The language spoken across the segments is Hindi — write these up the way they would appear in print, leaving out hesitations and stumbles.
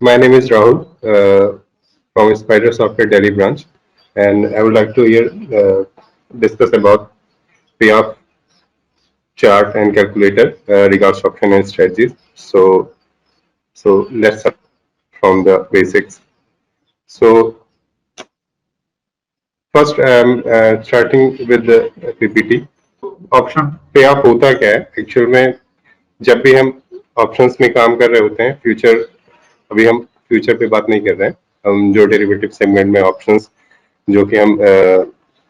My name is Rahul from Spider Software Delhi branch, and I would like to discuss about payoff chart and calculator regards option and strategies. So let's start from the basics. So first, I'm starting with the PPT. Option पे ऑफ होता क्या है एक्चुअल में? जब भी हम ऑप्शंस में काम कर रहे होते हैं फ्यूचर, अभी हम फ्यूचर पे बात नहीं कर रहे हैं, हम जो डेरिवेटिव सेगमेंट में ऑप्शंस जो कि हम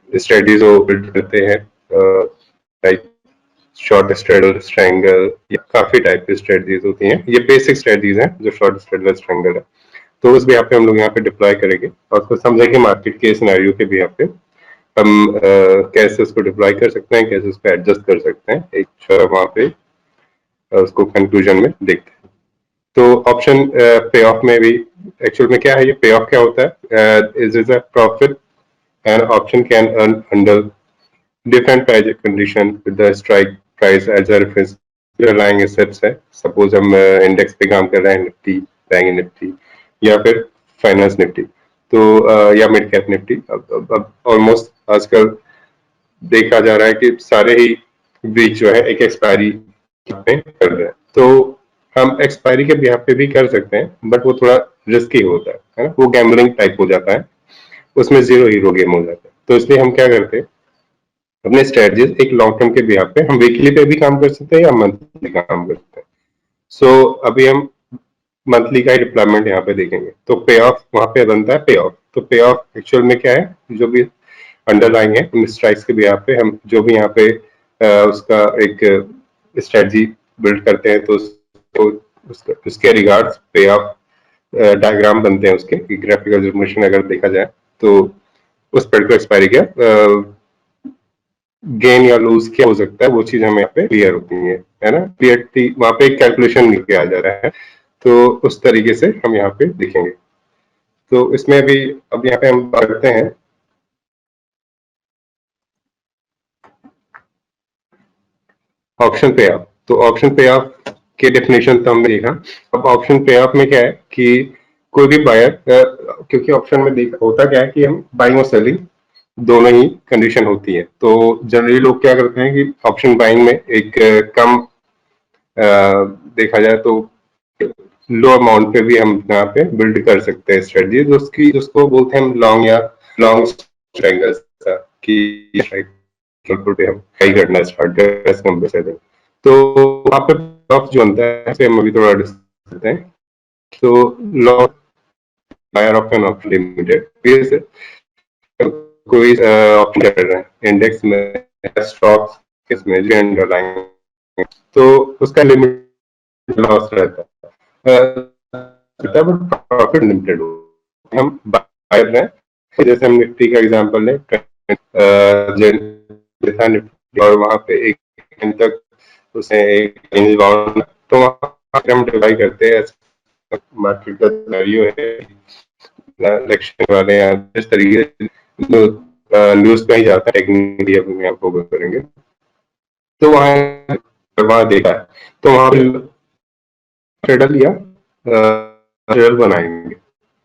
स्ट्रेटजीज को बिल्ड करते हैं, लाइक शॉर्ट स्ट्रेडल स्ट्रैंगल या काफी टाइप की स्ट्रेटजीज होती हैं। ये बेसिक स्ट्रेटजीज हैं जो शॉर्ट स्ट्रेडल स्ट्रैंगल है। तो उस भी पे हम लोग यहाँ पे डिप्लॉय करेंगे और उसको समझेंगे मार्केट के सिनेरियो के भी पे हम कैसे उसको डिप्लॉय कर सकते हैं, कैसे उसको एडजस्ट कर सकते हैं, एक वहाँ पे उसको कंक्लूजन में देखते हैं। तो ऑप्शन पे ऑफ में भी एक्चुअल में क्या है, ये पे ऑफ क्या होता है? Is a profit and option can earn under different price condition with the strike price as a reference underlying assets है। सपोज हम इंडेक्स पे काम कर रहे हैं, निफ्टी, बैंक निफ्टी या फिर फाइनेंस निफ्टी, तो या मिड कैप निफ्टी। अब ऑलमोस्ट आजकल देखा जा रहा है कि सारे ही ब्रीच जो है एक एक्सपायरी पे कर रहे हैं। तो हम एक्सपायरी के बिहाफ पे भी कर सकते हैं, बट वो थोड़ा रिस्की होता है ना, वो गैम्बलिंग टाइप हो जाता है, उसमें जीरो हीरो गेम हो जाता है। तो इसलिए हम क्या करते हैं, अपने स्ट्रेटजीज एक लॉन्ग टर्म के बिहाफ पे हम वीकली पे भी काम कर सकते हैं या मंथली काम कर सकते हैं। सो अभी हम मंथली का डिप्लॉयमेंट यहाँ पे देखेंगे। तो पे ऑफ वहां पे बनता है पे ऑफ। तो पे ऑफ एक्चुअल में क्या है, जो भी अंडरलाइन है उन स्ट्राइक्स के बिहाफ पे हम जो भी यहाँ पे उसका एक स्ट्रेटजी बिल्ड करते हैं, तो उसके रिगार्ड्स पे ऑफ डायग्राम बनते हैं, उसके ग्राफिकल रिप्रेजेंटेशन अगर देखा जाए तो उस पर्टिकुलर एक्सपायरी का गेन या लूज क्या हो सकता है, वो चीज हमें यहाँ पे क्लियर होती है ना, क्लियरली वहां पे एक कैलकुलेशन लेके आ जा रहा है। तो उस तरीके से हम यहाँ पे देखेंगे। तो इसमें भी अब यहाँ पे हम बात करते हैं ऑप्शन पे ऑफ। तो ऑप्शन पे ऑफ के डेफिनेशन तो हमने देखा। अब ऑप्शन पे ऑफ में क्या है कि कोई भी बायर, क्योंकि ऑप्शन में होता क्या है कि हम बाइंग और सेलिंग दोनों ही कंडीशन होती है। तो जनरली लोग क्या करते हैं कि ऑप्शन बाइंग में एक कम देखा जाए तो लो अमाउंट पे भी हम यहाँ पे बिल्ड कर सकते हैं स्ट्रेटजी, उसको बोलते हैं हम लॉन्ग या लॉन्ग स्ट्रैंगल की पे हम हाई करना स्टार्ट कर। तो वहाँ पे टॉप जो बनता है उसे हम अभी थोड़ा डिस्कस करते हैं। तो long buyer option of limited कोई ऑप्शन कर रहे हैं इंडेक्स में, स्टॉक्स किसमें जो अंडरलाइन, तो उसका लिमिट लॉस रहता है, बट प्रॉफिट लिमिटेड हो। हम बायर रहे हैं, जैसे हम निफ्टी का एग्जांपल लें, निफ्टी और वहां पे एक दिन तक उसे एक बाउंड, तो वहां हम डिवाइड करते हैं मार्केट का सिनेरियो है, इलेक्शन वाले या इस तरीके से न्यूज पे ही जाता है, टेक्निकली अभी हम फोकस करेंगे। तो वहां देखा है, तो वहां ट्रेडर या ट्रेडर बनाएंगे।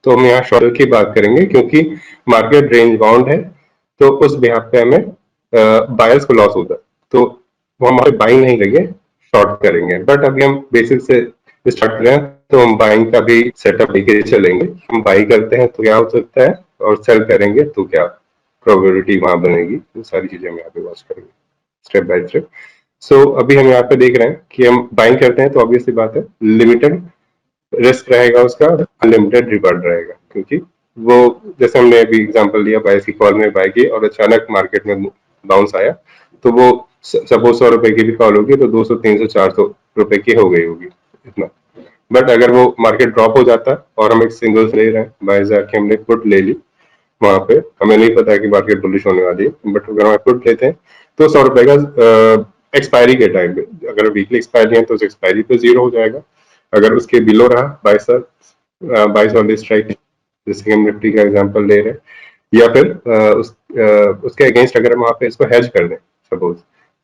तो हम यहाँ शॉर्ट की बात करेंगे क्योंकि मार्केट रेंज बाउंड है, तो उस बिहाफ पे हमें बायर्स को लॉस होता है, तो वो हमारे बाइंग नहीं करेंगे, शॉर्ट करेंगे। बट अभी हम बेसिक से स्टार्ट करें तो हम बाइंग का भी सेटअप लेके चलेंगे। हम बाई करते हैं तो क्या हो सकता है, और सेल करेंगे तो क्या प्रोबेबिलिटी वहां बनेगी, वो सारी चीजें हम यहाँ पे वॉच करेंगे स्टेप बाय स्टेप। सो अभी हम यहाँ पे देख रहे हैं कि हम बाइंग करते हैं तो ऑब्वियसली बात है लिमिटेड रिस्क रहेगा उसका, अनलिमिटेड रिवॉर्ड रहेगा, क्योंकि वो जैसे हमने अभी एग्जांपल लिया, बाइस की कॉल में बाय की और अचानक मार्केट में बाउंस आया, तो वो सपोज 100 रुपए की भी कॉल होगी तो 200 300 400 रुपए की हो गई होगी इतना। बट अगर वो मार्केट ड्रॉप हो जाता और हम एक सिंगल ले रहे हैं, बाय जाके हमने पुट ले ली, वहां पे हमें नहीं पता कि मार्केट बुलिश होने वाली है, बट अगर हम पुट लेते हैं तो 100 रुपए का एक्सपायरी के टाइम पे, अगर वीकली एक्सपायरी है तो उस एक्सपायरी पे जीरो हो जाएगा। अगर उसके बिलो रहा 22 वाली स्ट्राइक, जैसे हम निफ्टी का एग्जांपल ले रहे हैं, या फिर उसके अगेंस्ट अगर हम वहां पे इसको हेज कर दें, सपोज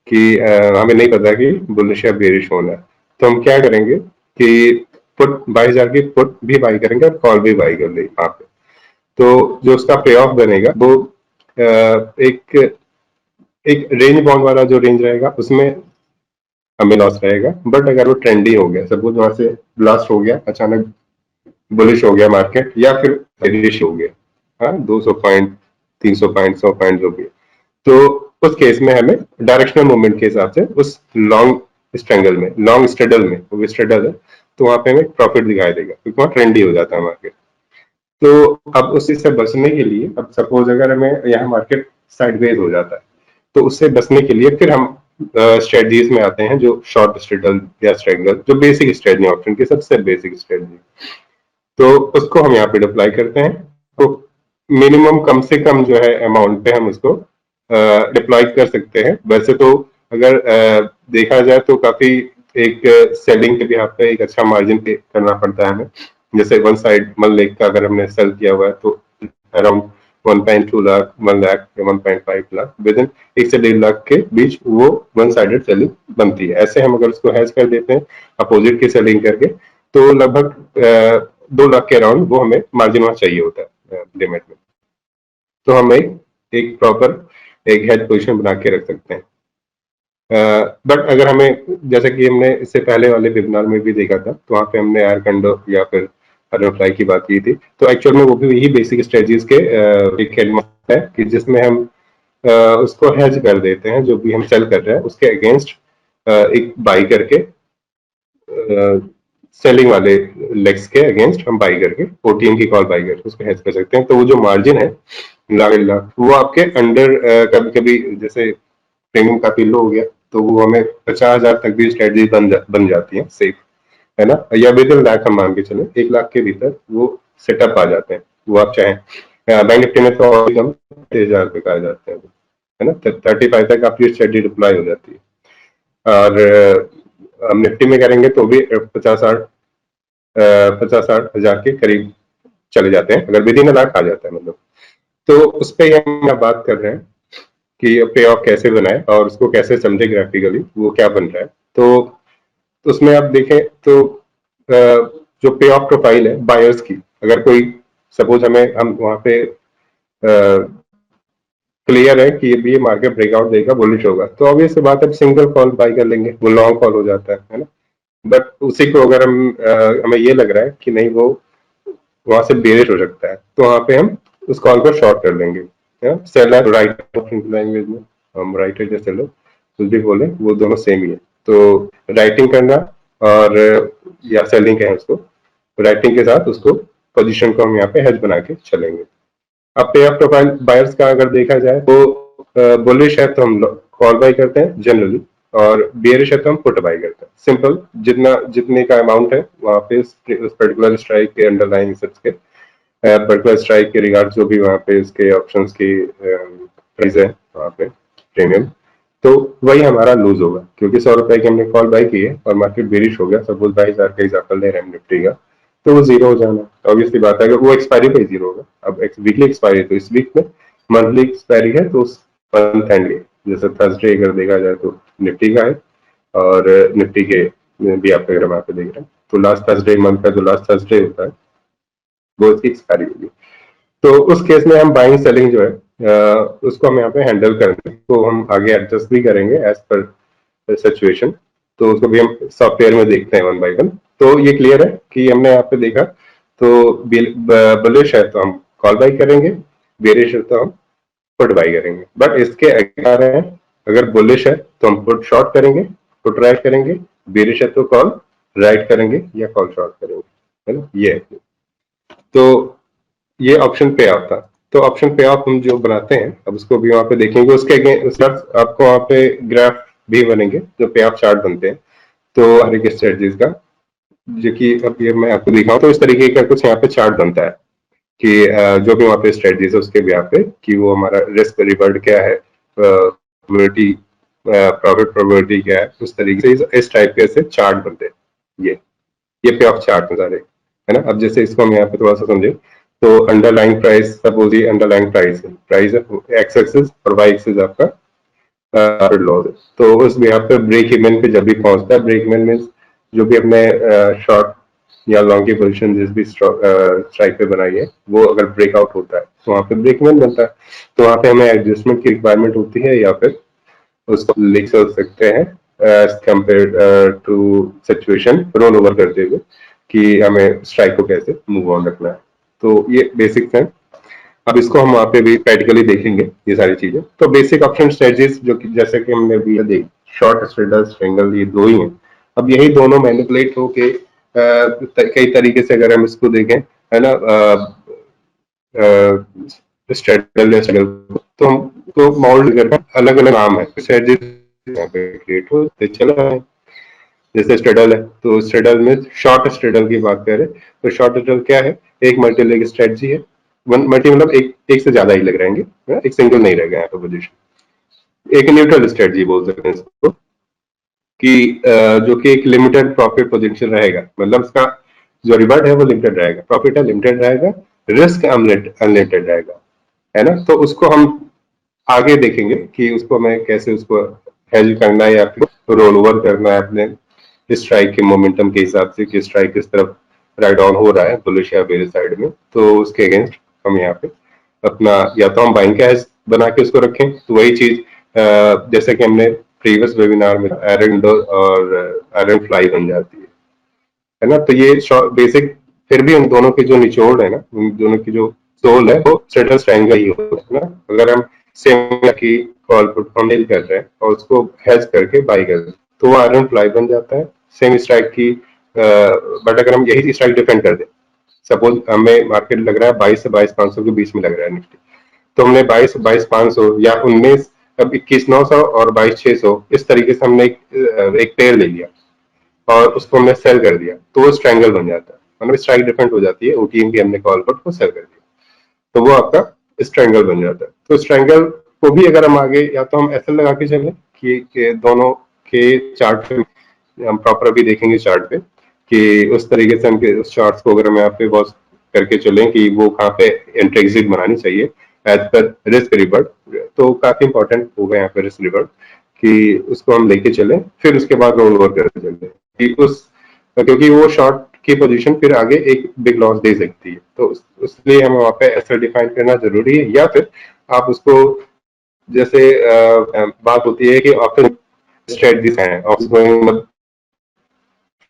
कि हमें नहीं पता कि बुलिश या बेरिश होना है, तो हम क्या करेंगे कि पुट 22,000 की पुट भी बाई करेंगे और कॉल भी बाई कर लेंगे वहां पे। तो जो उसका पे ऑफ बनेगा वो एक एक रेंज बाउंड वाला जो रेंज रहेगा उसमें हमें लॉस रहेगा। बट अगर वो ट्रेंडी हो गया, सपोज वहां से ब्लास्ट हो गया, अचानक बुलिश हो गया मार्केट, या फिर बेरिश हो गया, हाँ 200 पॉइंट 300 पॉइंट 100 पॉइंट जो भी, तो उस केस में हमें डायरेक्शनल मूवमेंट के हिसाब से उस लॉन्ग स्ट्रेंगल में, लॉन्ग स्ट्रेडल में, वो स्ट्रेडल है तो वहां पे हमें प्रॉफिट दिखाई देगा क्योंकि वहां ट्रेंडी हो जाता है मार्केट। तो अब उस चीज से बचने के लिए, अब सपोज अगर हमें यहाँ मार्केट साइडवेज हो जाता है तो उससे बचने के लिए फिर हम स्ट्रेटजीज में आते हैं जो शॉर्ट स्ट्रेडल या स्ट्रेंगल, जो बेसिक स्ट्रेटजी ऑप्शन की सबसे बेसिक स्ट्रेटजी, तो उसको हम यहाँ पे डिप्लाई करते हैं। तो मिनिमम कम से कम जो है अमाउंट पे हम उसको डिप्लॉय कर सकते हैं। वैसे तो अगर देखा जाए तो काफी एक सेलिंग के भी यहाँ पे एक अच्छा मार्जिन पे करना पड़ता है हमें। जैसे वन साइड 1 लाख का अगर हमने सेल किया हुआ है तो अराउंड 1.2 लाख 1 लाख या 1.5 लाख विद इन 1 से 1.5 लाख के बीच वो वन साइडेड सेलिंग बनती है। ऐसे हम अगर उसको हैज कर देते हैं अपोजिट की सेलिंग करके, तो लगभग 2 लाख के अराउंड वो हमें मार्जिन वहां चाहिए होता है लिमिट में। तो हम एक प्रॉपर एक हेड पोजीशन बना के रख सकते हैं। बट अगर हमें, जैसे कि हमने इससे पहले वाले वेबिनार में भी देखा था, तो वहां पे हमने एयर कंडो या फिर फ्लाई की बात की थी, तो एक्चुअल में वो भी यही बेसिक स्ट्रेटजीज के एक है कि जिसमें हम उसको हेज कर देते हैं, जो भी हम सेल कर रहे हैं उसके अगेंस्ट एक बाई करके, सेलिंग वाले लेग्स के अगेंस्ट हम बाई करके ओटीएम की कॉल बाई करके उसको हेज कर सकते हैं। तो वो जो मार्जिन है लाख वो आपके अंडर, कभी कभी जैसे प्रीमियम काफी लो हो गया तो वो हमें 50,000 तक भी स्ट्रेटजी बन जाती है सेफ, है ना, या विद इन लाख हम मान के चले 1 लाख के भीतर वो सेटअप आ जाते हैं। वो आप चाहें बैंक निफ्टी में तो और भी कम 30,000 रुपए का आ जाते हैं, है ना, 35 तक आपकी स्ट्रेटजी डिप्लॉय हो जाती है। और हम निफ्टी में करेंगे तो भी 50-60 हजार के करीब चले जाते हैं, अगर विद इन लाख आ जाता है मतलब। तो उस पर हम बात कर रहे हैं कि पे ऑफ कैसे बनाए और उसको कैसे समझे ग्राफिकली वो क्या बन रहा है। तो उसमें आप देखें तो जो पे ऑफ प्रोफाइल है बायर्स की, अगर कोई सपोज हम वहां पे क्लियर है कि ये मार्केट ब्रेकआउट देगा, बुलिश होगा, तो ऑब्वियस बात है सिंगल कॉल बाई कर लेंगे, वो लॉन्ग कॉल हो जाता है ना। बट उसी को अगर हमें ये लग रहा है कि नहीं वो वहां से बेरिश हो सकता है, तो वहां पे हम उस कॉल को शॉर्ट कर लेंगे। सेलर राइट लैंग्वेज में हम राइटर या सेलर कुछ भी बोले वो दोनों सेम ही है। तो राइटिंग करना और या सेलिंग कहें उसको, राइटिंग के साथ उसको पोजीशन को हम यहाँ पे हेज बना के चलेंगे। अब पे ऑफ प्रोफाइल बायर्स का अगर देखा जाए तो बुलिश है तो हम कॉल बाई करते हैं जनरली, और बेयरिश है तो हम पुट बाई करते हैं। सिंपल, जितने का अमाउंट है वहां पे उस पर्टिकुलर स्ट्राइक के अंडरलाइंग के पर्टिकुलर स्ट्राइक के रिगार्ड जो भी वहां पे इसके ऑप्शंस की प्राइस है वहां पे प्रीमियम, तो वही हमारा लूज होगा क्योंकि 100 रुपए की हमने कॉल बाई की है और मार्केट बेरिश हो गया, सपोज 22,000 का एग्जाम्पल ले रहे हैं निफ्टी का, तो वो जीरो हो जाना ऑब्वियसली बात है। अगर वो एक्सपायरी पे जीरो होगा, अब वीकली एक्सपायरी तो इस वीक में, मंथली एक्सपायरी है तो उस मंथ एंड जैसे थर्सडे अगर देखा जाए तो निफ्टी का है, और निफ्टी के भी आप अगर वहां पे देख रहे हैं तो लास्ट थर्सडे मंथ का जो लास्ट थर्सडे होता है वो इसकी एक्सपायरी होगी। तो उस केस में हम बाइंग सेलिंग जो है उसको हम यहाँ पे हैंडल करेंगे, तो हम आगे एडजस्ट भी करेंगे एज पर सिचुएशन। तो उसको भी हम सॉफ्टवेयर में देखते हैं वन बाय वन। तो ये क्लियर है कि हमने यहाँ पे देखा तो बुलिश है तो हम कॉल बाई करेंगे, बेरिश है तो हम पुट बाई करेंगे। बट इसके अगर है, अगर बुलिश है तो हम पुट शॉर्ट करेंगे, पुट राइट करेंगे, बेरिश है तो कॉल राइट करेंगे या कॉल शॉर्ट करेंगे, है ना। ये तो ये ऑप्शन पे ऑफ था। तो ऑप्शन पे ऑफ हम जो बनाते हैं अब उसको भी वहां पे देखेंगे, उसके आपको वहां पे ग्राफ भी बनेंगे जो पे ऑफ चार्ट बनते हैं। तो हर एक स्ट्रेटजीज का जो कि अब ये मैं आपको दिखाऊं तो इस तरीके का कुछ यहाँ पे चार्ट बनता है कि जो भी वहाँ पे स्ट्रेटजीज है उसके भी यहाँ पे कि वो हमारा रिस्क रिवर्ड क्या है, प्रोबेबिलिटी प्रॉफिट प्रोबेबिलिटी क्या है, उस तरीके से इस टाइप के से चार्ट बनते हैं। ये पे ऑफ चार्ट है सारे, है ना। अब जैसे इसको हम यहाँ पे थोड़ा सा समझे तो अंडरलाइंग प्राइस, सपोज ये अंडरलाइंग प्राइस है एक्स एक्सिस और वाई एक्सिस आपका लॉस है। तो उस यहाँ पे ब्रेक इवन पे जब भी पहुंचता है, ब्रेक इवन मीन जो भी अपने शॉर्ट या लॉन्ग की पोजीशन जिस भी स्ट्राइक पे बनाई है वो अगर ब्रेकआउट होता है तो वहां पे ब्रेक इवन बनता है, तो वहां पे हमें एडजस्टमेंट की रिक्वायरमेंट होती है या फिर उसको लिख सकते हैं as compare to situation roll over करते हुए कि हमें स्ट्राइक को कैसे मूव ऑन रखना है। तो ये बेसिक्स हैं। अब इसको हम वहाँ पे भी प्रैक्टिकली देखेंगे ये सारी चीजें। तो बेसिक ऑप्शन स्ट्रेटजीज जो कि जैसे कि हमने अभी देखी, शॉर्ट स्ट्रेडल स्ट्रेंगल, ये दो ही हैं। अब यही दोनों मैनिपुलेट होके कई तरीके से अगर हम इसको देखें, है ना, स्ट्रेडल या स्ट्रेगल, तो हमको मोल्ड करके अलग अलग नाम है स्ट्रेटजीज यहाँ पे क्रिएट होते चला है। जैसे स्ट्रेडल है तो स्ट्रेडल में शॉर्ट स्ट्रेडल की बात करें तो शॉर्ट स्ट्रेडल क्या है, एक मल्टी लेग स्ट्रेटजी है। वन मल्टी मतलब एक से ज्यादा ही लग रहेंगे, एक सिंगल नहीं रहेगा यहाँ पे पोजीशन। एक न्यूट्रल स्ट्रेटजी बोल सकते हैं इसको कि जो कि एक लिमिटेड प्रॉफिट पोजीशन रहेगा, मतलब उसका जो रिवर्ट है वो लिमिटेड रहेगा, प्रॉफिट है लिमिटेड रहेगा, रिस्क अनलिमिटेड रहेगा, है ना। तो उसको हम आगे देखेंगे कि उसको हमें कैसे उसको हेज करना है या फिर रोल ओवर करना है अपने स्ट्राइक के मोमेंटम के हिसाब से कि स्ट्राइक किस तरफ राइट ऑन हो रहा है बुलिश या बेरिश साइड में। तो उसके अगेंस्ट हम यहाँ पे अपना या तो हम बाइंग का हेज बना के उसको रखें, तो वही चीज जैसे कि हमने प्रीवियस वेबिनार में आयरन डोर और आयरन फ्लाई बन जाती है ना। तो ये बेसिक, फिर भी उन दोनों के जो निचोड़ है ना, उन दोनों की जो सोल है वो सेटल ट्रायंगल ही होता है ना। अगर हम सेम की कॉल पुट हम डील कर रहे हैं और उसको हेज करके बाई कर रहे हैं तो वो आयरन फ्लाई बन जाता है सेम स्ट्राइक की। बट अगर हम यही स्ट्राइक डिफेंड कर दें, सपोज हमें मार्केट लग रहा है 22 से 22,500 के बीच में लग रहा है निफ्टी, तो हमने 22,500 या 19, अब 21,900 और 22,600 इस तरीके से हमने एक पेयर ले लिया और उसको हमने सेल कर दिया, तो वो स्ट्रैंगल बन जाता है, मतलब स्ट्राइक डिफेंड हो जाती है। ओटीएम की हमने कॉल पर को सेल कर दिया तो वो आपका स्ट्रैंगल बन जाता है। तो स्ट्रैंगल को भी अगर हम आगे या तो हम ऐसे लगा के चले कि दोनों के चार्ट पे हम प्रॉपर अभी देखेंगे चार्ट पे कि उस तरीके से हम उस चार्ट को अगर हम यहाँ पे वॉच करके चलें कि वो कहाँ पे एंट्री एग्जिट बनानी चाहिए एज पर रिस्क रिवर्ट, तो काफी इंपॉर्टेंट होगा यहाँ पे रिस्क रिवर्ट कि उसको हम लेके चलें, फिर उसके बाद रोल ओवर करते चलें कि उस, क्योंकि वो शॉर्ट की पोजीशन फिर आगे एक बिग लॉस दे सकती है। तो उसलिए हमें वहाँ पे ऐसा डिफाइन करना जरूरी है, या फिर आप उसको जैसे बात होती है कि ऑप्शन स्ट्रेटजीज हैं, ऑप्शन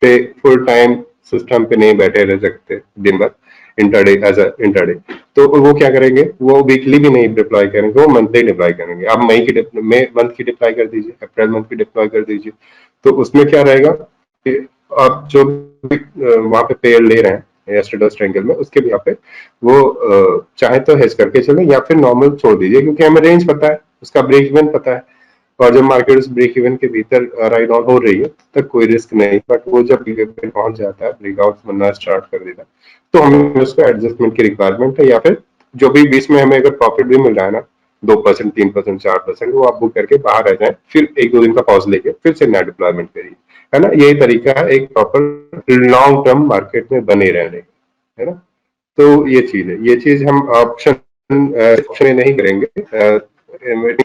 पे फुल टाइम सिस्टम पे नहीं बैठे रह सकते दिन भर इंटरडे एज अ इंटरडे। तो वो क्या करेंगे, वो वीकली भी नहीं डिप्लॉय करेंगे, वो मंथली डिप्लॉय करेंगे। आप मई मंथ की डिप्लॉय कर दीजिए, अप्रैल मंथ की डिप्लॉय कर दीजिए। तो उसमें क्या रहेगा कि आप जो भी वहां पे पेयर ले रहे हैं स्टेटस ट्रायंगल में, उसके भी यहाँ पे वो चाहे तो हेज करके चले या फिर नॉर्मल छोड़ दीजिए, क्योंकि हमें रेंज पता है, उसका ब्रेक इवन पता है। और जब मार्केट उस ब्रेक इवन के भीतर राइड ऑन हो रही है तब कोई रिस्क नहीं, बट वो जब पे पहुंच जाता है, ब्रेकआउट बनना स्टार्ट कर देता है, तो हमें उसको एडजस्टमेंट की रिक्वायरमेंट है, या फिर जो भी बीच में हमें अगर प्रॉफिट भी मिल रहा है ना 2%, 3%, 4%, वो आप बुक करके बाहर आ जाए, फिर 1-2 दिन का पॉज लेके फिर से नया डिप्लॉयमेंट करिए, है ना। यही तरीका है एक प्रॉपर लॉन्ग टर्म मार्केट में बने रहने, है ना। तो ये चीज है, ये चीज हम ऑप्शन ऑप्शन में नहीं करेंगे,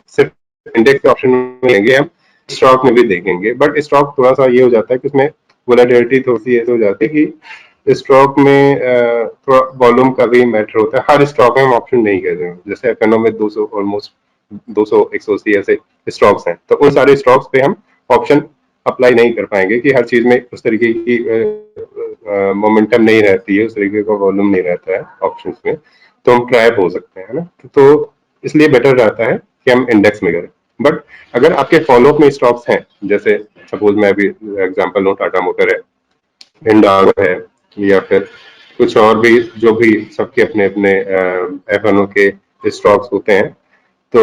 सिर्फ इंडेक्स के ऑप्शन में लेंगे हम, स्टॉक में भी देखेंगे। बट स्टॉक थोड़ा सा ये हो जाता है कि उसमें वोलेटिलिटी थोड़ी सी ऐसे हो जाती है कि स्टॉक में थोड़ा वॉल्यूम का भी मैटर होता है। हर स्टॉक में हम ऑप्शन नहीं कहते हैं, जैसे एफ में 200 ऑलमोस्ट 200 180 ऐसे स्टॉक्स हैं, तो उन सारे स्टॉक्स पे हम ऑप्शन अप्लाई नहीं कर पाएंगे कि हर चीज में उस तरीके की मोमेंटम नहीं रहती है, उस तरीके का वॉल्यूम नहीं रहता है ऑप्शंस में, तो हम ट्रैप हो सकते हैं ना। तो इसलिए बेटर रहता है कि हम इंडेक्स में करें। बट अगर आपके फॉलोअप में स्टॉक्स हैं, जैसे सपोज मैं अभी एग्जांपल लूं, टाटा मोटर है, हिंडाल है, या फिर कुछ और भी जो भी सबके अपने अपने एफ के स्टॉक्स होते हैं, तो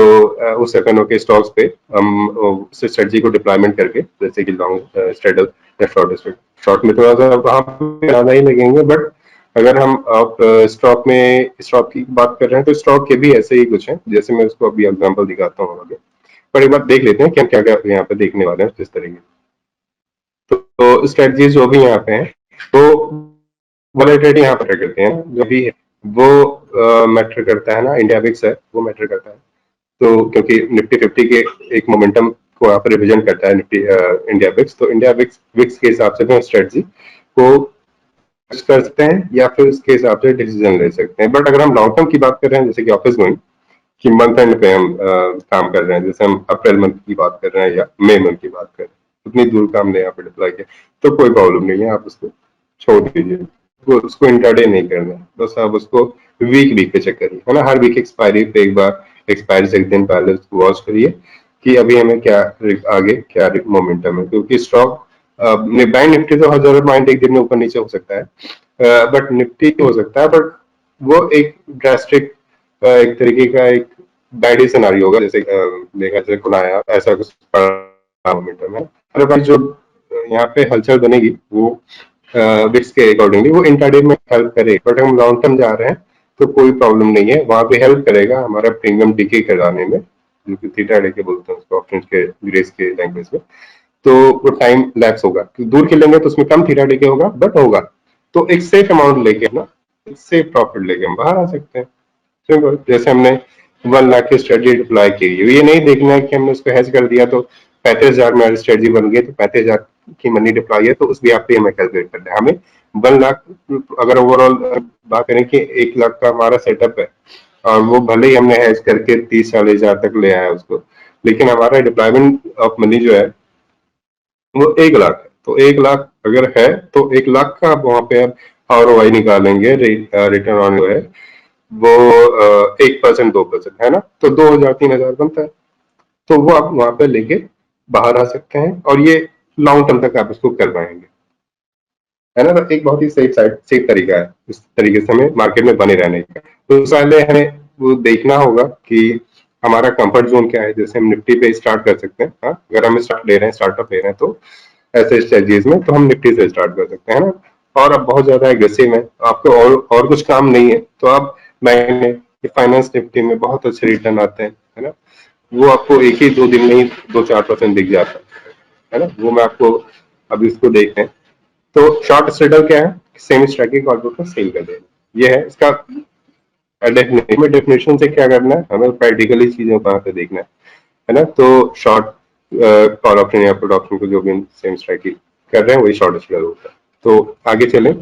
उस एफ के स्टॉक्स पे हम उस स्ट्रेटजी को डिप्लॉयमेंट करके, जैसे कि लॉन्ग स्ट्रेडल या शॉर्ट स्ट्रेड, शॉर्ट में थोड़ा सा वहां पे ज्यादा ही लगेंगे, बट अगर हम आप स्टॉक में स्टॉक की बात कर रहे हैं तो स्टॉक के भी ऐसे ही कुछ हैं, जैसे मैं उसको अभी एग्जांपल दिखाता हूँ आगे। पर एक बार देख लेते हैं कि हम क्या क्या यहाँ पे देखने वाले हैं किस तरीके। तो स्ट्रेटजीज जो भी यहाँ पे हैं, तो वॉलेटिलिटी यहाँ पर करते हैं जो भी है वो मैटर करता है ना, इंडिया विक्स है वो मैटर करता है। तो क्योंकि निफ्टी 50 के एक मोमेंटम को यहाँ पर रिप्रेजेंट करता है निफ्टी इंडिया विक्स, तो इंडिया विक्स विक्स के हिसाब से मैं स्ट्रेटजी को कर सकते हैं या फिर उसके हिसाब से डिसीजन ले सकते हैं। बट अगर हम लॉन्ग टर्म की बात कर रहे हैं, जैसे कि ऑफिस गोइंग कि मंथ एंड पे हम काम कर रहे हैं, जैसे हम अप्रैल मंथ की बात कर रहे हैं या मई मंथ की बात कर रहे हैं, उतनी दूर काम ने यहाँ पे डिप्लॉय किया तो कोई प्रॉब्लम नहीं है, आप उसको छोड़ दीजिए, वो उसको इंटरडे नहीं करना है, बस आप उसको वीक वीक पे चेक करिए, है ना। हर वीक एक्सपायरी पे एक बार, एक्सपायरी से एक दिन पहले उसको वॉच करिए कि अभी हमें क्या आगे क्या मोमेंटम है, क्योंकि स्टॉक बैंक निफ्टी तो 1000 पॉइंट एक दिन में ऊपर नीचे हो सकता है, बट निफ्टी हो सकता है, बट वो एक ड्रास्टिक एक तरीके का एक बैड ही सिनारी होगा, जैसे देखा जाए खुनाया ऐसा कुछ मोमेंटम है। अदरवाइज जो यहाँ पे हलचल बनेगी वो विक्स के अकॉर्डिंगली वो इंट्राडे में हेल्प करे, बट हम लॉन्ग टर्म जा रहे हैं तो कोई प्रॉब्लम नहीं है, वहां पे हेल्प करेगा हमारा प्रीमियम डीके कराने में, जो कि थीटा डे के बोलते हैं उसको ऑप्शन के ग्रेस के लैंग्वेज में। तो वो टाइम लैप्स होगा, दूर के लेंगे तो उसमें कम थीटा डे के होगा, बट होगा। तो एक सेफ अमाउंट लेके ना, एक सेफ प्रॉफिट लेके हम बाहर आ सकते हैं। सिंपल, जैसे हमने 1 लाख की स्ट्रेटजी अप्लाई की, ये नहीं देखना है कि हमने उसको हैज कर दिया तो 35,000 में स्ट्रेटजी बन गई तो 35,000 की मनी डिप्लॉय है तो उस भी आप पे हमें कैलकुलेट करना है। हमें 1 लाख, अगर ओवरऑल बात करें कि 1 लाख का हमारा सेटअप है और वो भले ही हमने हैज करके 30-40,000 तक ले आया उसको, लेकिन हमारा डिप्लॉयमेंट ऑफ मनी जो है वो 1 लाख है। तो 1 लाख अगर है तो 1 लाख का आप वहां पे आप ROI निकालेंगे, रिटर्न ऑन है वो 1% 2% है ना, तो 2,000 3,000 बनता है। तो वो आप वहां पे लेके बाहर आ सकते हैं और ये लॉन्ग टर्म तक आप इसको कर पाएंगे, है ना। तो एक बहुत ही सेफ तरीका है इस तरीके से हमें मार्केट में बने रहने का। तो पहले हमें वो देखना होगा कि हमारा कंफर्ट जोन क्या है, जैसे हम निफ्टी पे स्टार्ट कर सकते हैं। हाँ, अगर हम स्टार्टअप ले रहे हैं तो ऐसे स्ट्रेटजीज में तो हम निफ्टी से स्टार्ट कर सकते हैं ना। और अब बहुत ज्यादा एग्रेसिव है, आपको और कुछ काम नहीं है तो आप बैंक में फाइनेंस निफ्टी में बहुत अच्छे रिटर्न आते हैं, है ना। वो आपको एक ही 2 दिन में ही 2-4% दिख जाता है ना। वो मैं आपको अभी इसको देखते हैं। तो शॉर्ट स्ट्रेडल क्या है, सेम स्ट्राइकिंग कॉल को सेल कर देना, ये है इसका डेफिनेशन। में डेफिनेशन से क्या करना है, हमें प्रैक्टिकली चीजों को पे देखना है ना। तो शॉर्ट कॉल ऑप्शन या पुट ऑप्शन को जो भी सेम स्ट्राइकिंग कर रहे हैं वही शॉर्ट स्ट्रेडल होता है। तो आगे चलें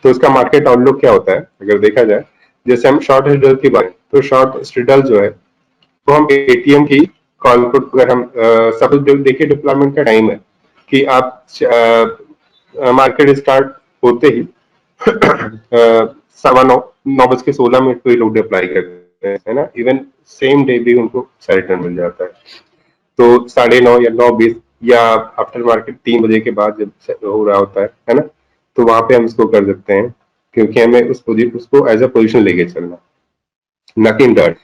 तो इसका मार्केट आउटलुक क्या होता है अगर देखा जाए, जैसे हम शॉर्ट स्ट्रेडल की बात, तो शॉर्ट स्ट्रेडल जो है वो हम एटीएम की कॉल पुट, अगर हम सब देखिए डिप्लॉयमेंट का टाइम है कि आप मार्केट स्टार्ट होते ही 9:16 पे लोग अप्लाई करते हैं, है ना। इवन सेम डे भी उनको रिटर्न मिल जाता है। तो 9:30 या 9:20 या आफ्टर मार्केट 3 बजे के बाद जब हो रहा होता है ना, तो वहां पे हम इसको कर सकते हैं, क्योंकि हमें उसको एज अ पोजिशन लेके चलना, न कि इंटर्न।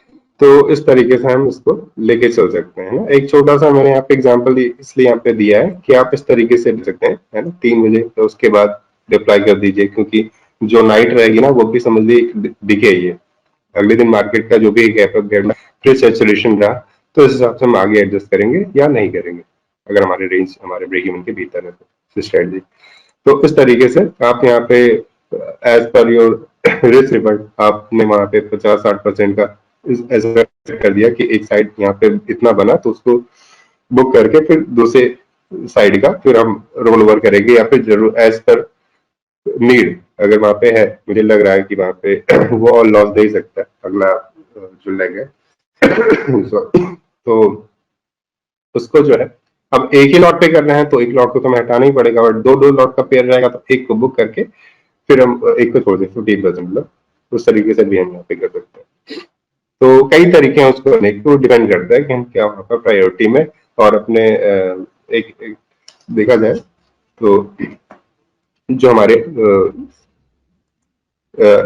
तो इस तरीके से हम इसको लेके चल सकते हैं ना। एक छोटा सा मैंने यहाँ पे एग्जांपल इसलिए यहाँ पे दिया है कि आप इस तरीके से ले सकते हैं, है ना। 3 बजे तो उसके बाद अप्लाई कर दीजिए, क्योंकि जो नाइट रहेगी ना वो भी समझ लीजिए दिखे ही है। अगले दिन मार्केट का जो भी गैप अप गिरना फिर सैचुरेशन रहा तो इस हिसाब से हम आगे एडजस्ट करेंगे या नहीं करेंगे, अगर हमारे रेंज हमारे ब्रेक इवन के भीतर है तो स्ट्रेटजी। तो इस तरीके से आप यहाँ पे as per your risk revert आपने वहां पे 50-60% का ऐसा कर दिया कि एक साइड यहाँ पे इतना बना तो उसको बुक करके फिर दूसरे साइड का फिर हम रोल ओवर करेंगे, या फिर जरूर एज पर नीड अगर वहां पे है, मुझे लग रहा है कि वहां पे वो और लॉस दे ही सकता है अगला जो लेग है। तो उसको जो है अब एक ही लॉट पे करना है तो एक लॉट को तो हमें हटाना ही पड़ेगा, और दो दो लॉट का पेयर रहेगा तो एक को बुक करके फिर हम एक को छोड़ दें 15%, मतलब उस तरीके से भी हम यहाँ पे कर सकते हैं। तो कई तरीके हैं उसको करने को, डिपेंड करता है कि हम क्या वहाँ पर प्रायोरिटी में और अपने एक देखा जाए तो जो हमारे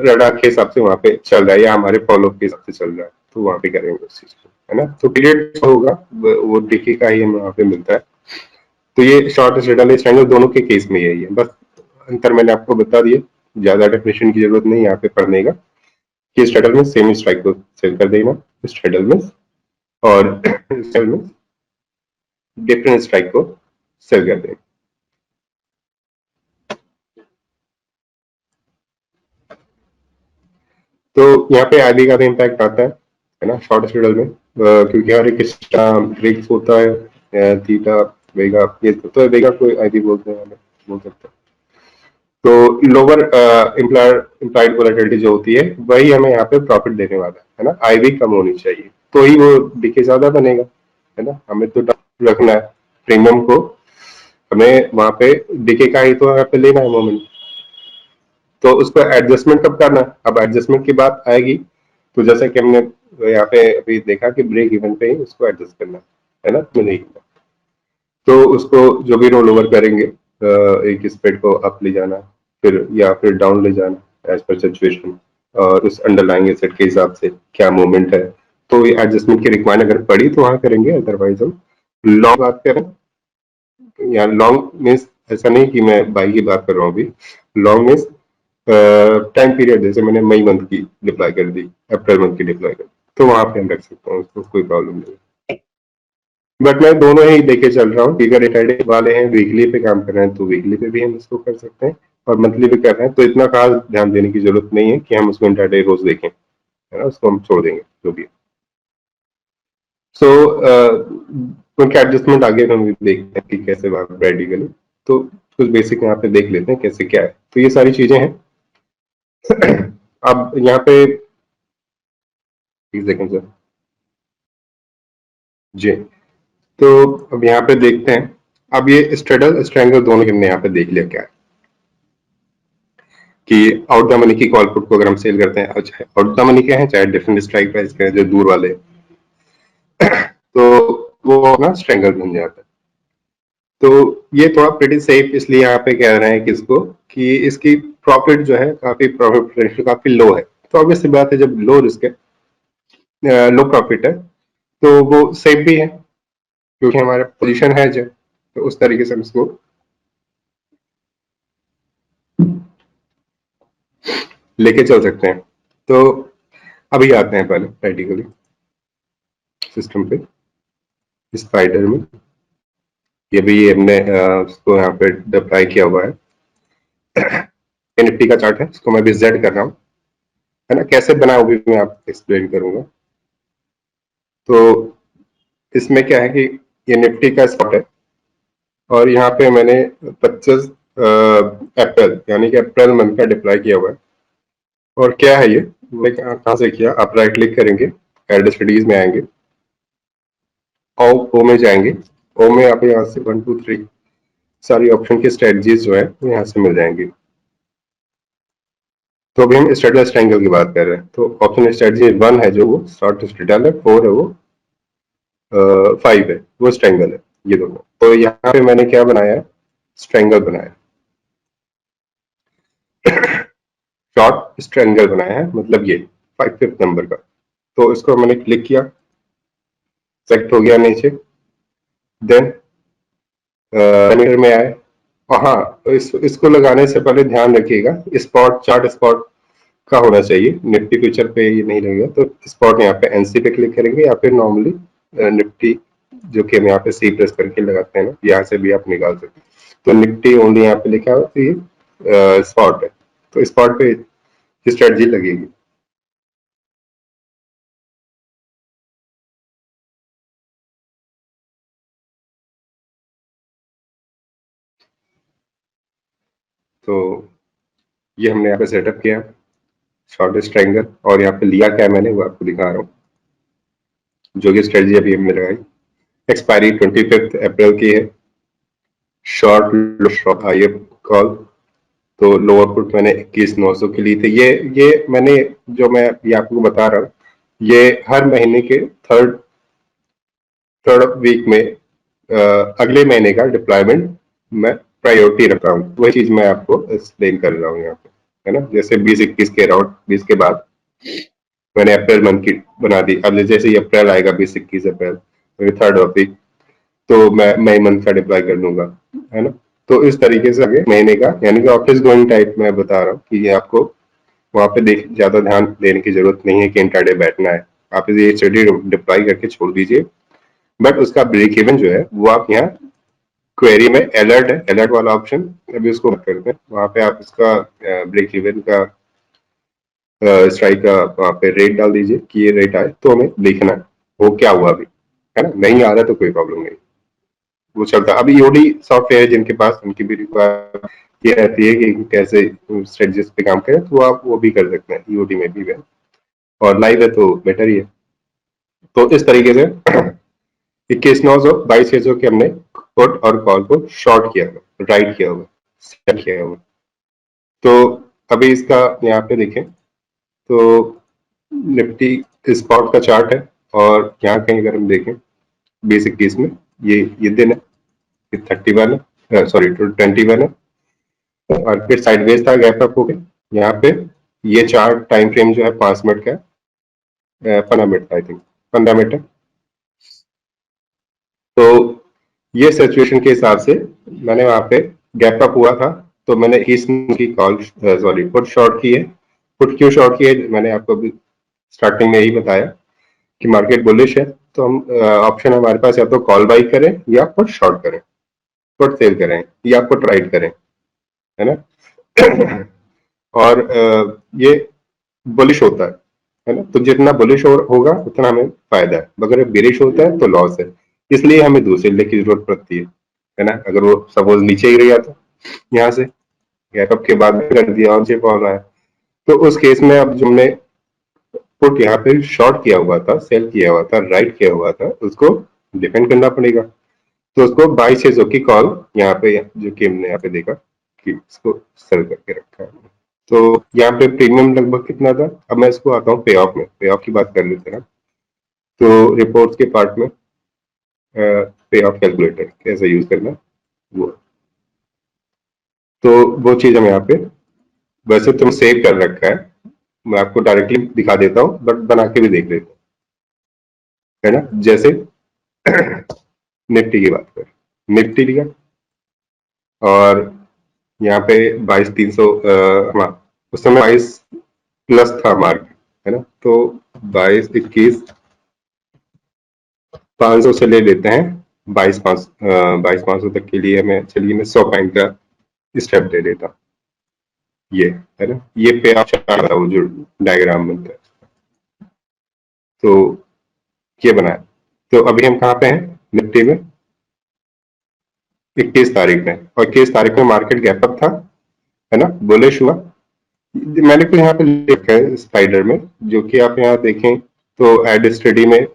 रडार के हिसाब से वहाँ पे चल रहा है या हमारे फॉलो के हिसाब से चल रहा है तो वहाँ पे करेंगे उस चीज को, है ना। तो पीरियड होगा वो डिके का ही हमें वहाँ पे मिलता है। तो ये शॉर्ट स्ट्रेडल स्ट्रैंगल दोनों के केस में यही है, बस अंतर मैंने आपको बता दिया, ज्यादा डेफिनेशन की जरूरत नहीं यहाँ पे पढ़ने का, कि स्ट्रेडल में सेम स्ट्राइक को सेल कर देना स्ट्रेडल में, और स्ट्रेडल में डिफरेंट स्ट्राइक को सेल कर देना। तो यहाँ पे आईबी का भी इम्पैक्ट आता है ना शॉर्ट स्ट्रेडल में, क्योंकि हर एक ब्रेक्स होता है, थीटा वेगा, ये तो वेगा को आईबी बोलते हैं, बोल सकते हैं। तो लोअर इम्प्लाइड वोलेटिलिटी जो होती है वही हमें यहाँ पे प्रॉफिट देने वाला है ना, आईवी कम होनी चाहिए तो ही वो डीके ज्यादा बनेगा, है ना। हमें तो रखना है प्रीमियम को, हमें वहां पे डीके का ही तो यहाँ पे लेना है मोमेंट। तो उसको एडजस्टमेंट कब करना है, अब एडजस्टमेंट की बात आएगी तो जैसा कि हमने यहाँ पे अभी देखा कि ब्रेक इवन पे ही उसको एडजस्ट करना है ना, मिलेगी। तो उसको जो भी रोल ओवर करेंगे एक स्प्रेड को अप ले जाना फिर या फिर डाउन ले जाना एज पर सिचुएशन, और उस अंडरलाइंग एसेट के हिसाब से क्या मूवमेंट है, तो ये एडजस्टमेंट की रिक्वायरमेंट अगर पड़ी तो वहां करेंगे, अदरवाइज हम लॉन्ग बात करें या लॉन्ग मीन्स ऐसा नहीं कि मैं बाई की बात कर रहा हूँ अभी, लॉन्ग मीन्स टाइम पीरियड जैसे मैंने मई मंथ की डिप्लॉय कर दी, अप्रैल मंथ की डिप्लॉय कर दी, तो वहां पे हम रख सकते हैं, उसको कोई प्रॉब्लम नहीं। बट मैं दोनों ही लेके चल रहा हूँ, अगर रिटायर्ड वाले हैं वीकली पे काम कर रहे हैं तो वीकली पे भी हम इसको कर सकते हैं, और मंथली भी कर रहे हैं तो इतना खास ध्यान देने की जरूरत नहीं है कि हम उसको इंटरडे रोज देखें, है ना, उसको हम छोड़ देंगे जो भी। सो उनके एडजस्टमेंट आगे हम देखते हैं कि कैसे वहां प्रैक्टिकली, तो कुछ बेसिक यहाँ पे देख लेते हैं कैसे क्या है, तो ये सारी चीजें हैं। अब यहाँ पे एक सेकंड सर जी, तो अब यहाँ पे देखते हैं, अब ये स्ट्रेडल स्ट्रैंगल दोनों हमने यहाँ पे देख लिया क्या है, कि आउट द मनी की कॉल पुट को अगर हम सेल करते हैं, अच्छा आउट द मनी के हैं चाहे डिफरेंट स्ट्राइक प्राइस के हैं जो दूर वाले, तो वो अपना स्ट्रैंगल बन जाता है। तो ये थोड़ा प्रिटी सेफ इसलिए यहाँ पे कह रहे हैं कि इसको, कि इसकी प्रॉफिट जो है काफी प्रॉफिट पोटेंशियल काफी लो है, तो ऑब्वियस सी बात है जब लो रिस्क है लो प्रॉफिट है तो वो सेफ भी है क्योंकि हमारा पोजीशन है जो, तो उस तरीके से हम इसको लेके चल सकते हैं। तो अभी आते हैं पहले प्रैक्टिकली सिस्टम पे स्पाइडर में, ये भी हमने उसको यहाँ पे अप्लाई किया हुआ है, निफ्टी का चार्ट है, इसको मैं भी जेड कर रहा हूँ, है ना, कैसे बनाया वो भी मैं आपको एक्सप्लेन करूंगा। तो इसमें क्या है कि ये निफ्टी का स्पॉट है और यहाँ पे मैंने 25 अप्रैल यानी कि अप्रैल मंथ का डिप्लॉय किया हुआ है, और क्या है ये, मैं कहाँ से किया, आप राइट क्लिक करेंगे एड स्टडीज में आएंगे और ओ में जाएंगे, ओ में आप यहाँ से 1 2 3 सारी ऑप्शन की स्ट्रेटजीज जो है वो यहाँ से मिल जाएंगी। तो अभी हम स्ट्रेटल ट्रायंगल की बात कर रहे हैं, तो ऑप्शन स्ट्रेटजी 1 है जो वो शॉर्ट स्ट्रेटल है, 4 है वो 5 है वो स्ट्रेंगल है, ये दोनों। तो यहाँ पे मैंने क्या बनाया है, स्ट्रेंगल बनाया, शॉर्ट स्ट्रेंगल बनाया है, मतलब ये 5th नंबर का। तो इसको मैंने क्लिक किया, सेलेक्ट हो गया नीचे, देन मीटर में आए, और हाँ तो इसको लगाने से पहले ध्यान रखिएगा स्पॉट चार्ट स्पॉट का होना चाहिए, निफ्टी फ्यूचर पे ये नहीं लगेगा, तो स्पॉट यहाँ पे एनसी पे क्लिक करेंगे या फिर नॉर्मली निफ्टी जो कि हम यहाँ पे सी प्रेस करके लगाते हैं ना, यहाँ से भी आप निकाल सकते हैं। तो निफ्टी ओनली यहाँ पे लिखा हुआ तो ये स्पॉट है, तो स्पॉट पे स्ट्रेटजी लगेगी। तो ये हमने यहाँ पे सेटअप किया शॉर्ट ट्रायंगल, और यहाँ पे लिया क्या है मैंने वो आपको दिखा रहा हूँ, जो कि स्ट्रेटजी अभी हमने लगाई, एक्सपायरी 25 अप्रैल की है, शॉर्ट शॉर्ट आई कॉल, तो लोअर पुट मैंने 21,900 की ली थी। ये मैंने जो मैं ये आपको बता रहा हूँ, ये हर महीने के थर्ड थर्ड वीक में अगले महीने का डिप्लॉयमेंट मैं प्रायोरिटी रख रहा हूँ, वही चीज मैं आपको एक्सप्लेन कर रहा हूँ यहाँ पे, है ना। जैसे 20-21 के अराउंड 20 के बाद मैंने अप्रैल मंथ की बना दी, अब जैसे ही अप्रैल आएगा 20-21 अप्रैल थर्ड वीक, तो मैं मई मंथ का डिप्लॉय कर दूंगा, है ना। तो इस तरीके से आगे महीने का यानी कि ऑफिस गोइंग टाइप मैं बता रहा हूँ कि ये आपको वहां पे देख ज्यादा ध्यान देने की जरूरत नहीं है कि इंट्राडे बैठना है, आप ये स्टडी डिप्लॉय करके छोड़ दीजिए। बट उसका ब्रेक इवन जो है वो आप यहाँ क्वेरी में अलर्ट है, अलर्ट वाला ऑप्शन अभी उसको मत करते हैं, वहां पे आप इसका ब्रेक इवन का स्ट्राइक का वहां पे रेट डाल दीजिए कि ये रेट आए तो हमें देखना है वो क्या हुआ अभी, है ना, नहीं आ रहा तो कोई प्रॉब्लम नहीं, वो चलता। अभी ईओडी सॉफ्टवेयर जिनके पास उनकी भी रिक्वायर ये रहती है कि कैसे स्ट्रेटजीज पे काम करें, तो आप वो भी कर सकते हैं ईओटी में भी है, और लाइव है तो बेटर ही है। तो इस तरीके से 21,922 के हमने पुट और कॉल को शॉर्ट किया हुआ, राइट किया हुआ, सेट किया हुआ। तो अभी इसका यहाँ पे देखें तो निफ्टी स्पॉट का चार्ट है, और यहाँ कहीं अगर हम देखें बेसिक केस में ये दिन है, ये 31 है, सॉरी 21 है, और फिर साइडवेज था, गैप अप हो गया यहाँ पे। ये चार्ट टाइम फ्रेम जो है 5 मिनट का है, 15 मिनट का आई थिंक, 15 मिनट है। तो ये सिचुएशन के हिसाब से मैंने वहां पे गैप अप हुआ था, तो मैंने इस की कॉल, सॉरी पुट शॉर्ट की है। पुट क्यों शॉर्ट की है, मैंने आपको अभी स्टार्टिंग में यही बताया कि मार्केट बुलिश है, तो हम ऑप्शन हमारे पास या तो कॉल बाई करें या पुट शॉर्ट करें, पुट सेल करें या पुट राइट करें, है ना। और ये बुलिश होता है ना, तो जितना बुलिश होगा उतना हमें फायदा है, अगर बेरिश होता है तो लॉस है, इसलिए हमें दूसरे लेग की जरूरत पड़ती है ना। अगर वो सपोज नीचे ही गया था यहाँ से, गैप अप के बाद कर दिया और चिप ऑन आया, तो उस केस में अब जो हमने पुट यहाँ पे शॉर्ट किया हुआ था, सेल किया हुआ था, राइट किया हुआ था, उसको डिफेंड करना पड़ेगा। तो उसको 22,600 की कॉल यहाँ पे, जो कि हमने यहाँ पे देखा कि इसको सेल करके रखा है। तो यहाँ पे प्रीमियम लगभग कितना था, अब मैं इसको आता हूँ पे ऑफ में, पे ऑफ की बात कर लेते हैं। तो रिपोर्ट्स के पार्ट में पे ऑफ कैलकुलेटर कैसे यूज करना, वो तो वो चीज हम यहाँ पे, वैसे तुम सेव कर रखा है, मैं आपको डायरेक्टली दिखा देता हूँ, बट बना के भी देख लेते हैं, है ना। जैसे निफ्टी की बात करें, निफ्टी लिया और यहाँ पे 22,300, हाँ उस समय 22 प्लस था मार्क, है ना। तो 22, 21, 500 से ले लेते हैं, 22,500 तक के लिए हमें, चलिए मैं 100 पॉइंट का स्टेप दे देता हूँ। ये है ना, ये पे आप चार्ट था वो जो डायग्राम बनता है, तो ये बना है। तो अभी हम कहाँ पे हैं निफ्टी में, 21 तारीख में, और 21 तारीख में मार्केट गैप अप था, है ना, बुलिश हुआ। मैंने कुछ यहाँ पे लिखा है स्लाइडर में, जो कि आप यहाँ देखें तो एड स्टडी में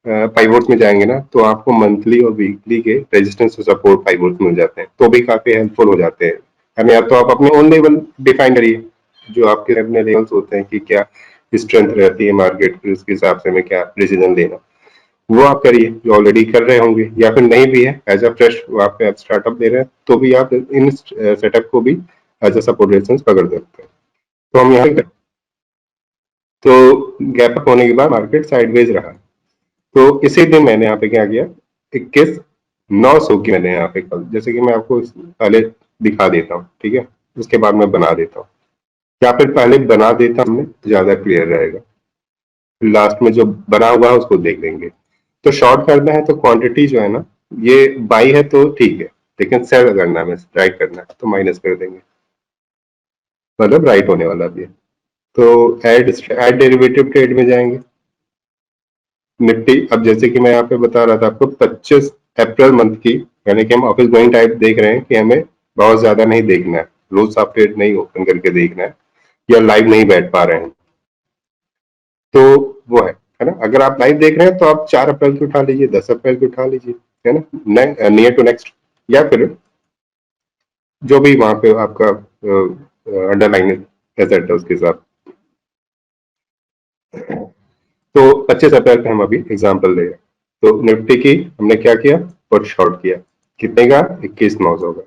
पाइवोट्स में जाएंगे ना, तो आपको मंथली और वीकली के रेजिस्टेंस और सपोर्ट पाइवोट्स मिल जाते हैं, तो भी काफी हेल्पफुल हो जाते हैं। हम या तो आप अपने ओन लेवल डिफाइन करिए, जो आपके अपने लेवल्स होते हैं कि क्या स्ट्रेंथ रहती है मार्केट की, उसके हिसाब से हमें क्या डिसीजन लेना, वो आप करिए जो ऑलरेडी कर रहे होंगे, या फिर नहीं भी है एज अ फ्रेश वहाँ पे आप स्टार्टअप दे रहे हैं, तो भी आप इन सेटअप को भी एज अ सपोर्ट रेजिस्टेंस पकड़ सकते हैं। तो हम यहाँ तो गैप अप होने के बाद मार्केट साइडवेज रहा, तो इसी दिन मैंने यहाँ पे क्या किया, 21,900 की मैंने यहाँ पे कल, जैसे कि मैं आपको पहले दिखा देता हूँ, ठीक है, उसके बाद मैं बना देता हूँ, या फिर पहले बना देता हूँ तो ज्यादा क्लियर रहेगा, लास्ट में जो बना हुआ है उसको देख लेंगे। तो शॉर्ट करना है तो क्वांटिटी जो है ना, ये बाई है तो ठीक है, लेकिन सेल करना है, राइट करना है तो माइनस कर देंगे, मतलब राइट होने वाला भी है। तो एड डेरिवेटिव ट्रेड में जाएंगे निफ्टी। अब जैसे कि मैं यहाँ पे बता रहा था आपको, 25 अप्रैल मंथ की, यानी कि हम ऑफिस गोइंग टाइप देख रहे हैं कि हमें बहुत ज्यादा नहीं देखना है, रोज सॉफ्टवेयर नहीं ओपन करके देखना है, या लाइव नहीं बैठ पा रहे हैं, तो वो है ना। अगर आप लाइव देख रहे हैं तो आप 4 अप्रैल की उठा लीजिए, 10 अप्रैल की उठा लीजिए, है ना, नियर टू नेक्स्ट, या फिर जो भी वहां पे आपका अंडरलाइन एसेट है उसके हिसाब। तो 25 अप्रैल का हम अभी एग्जाम्पल ले रहे हैं। तो निफ्टी की हमने क्या किया, पुट शॉर्ट किया, कितने का, 21,900 का,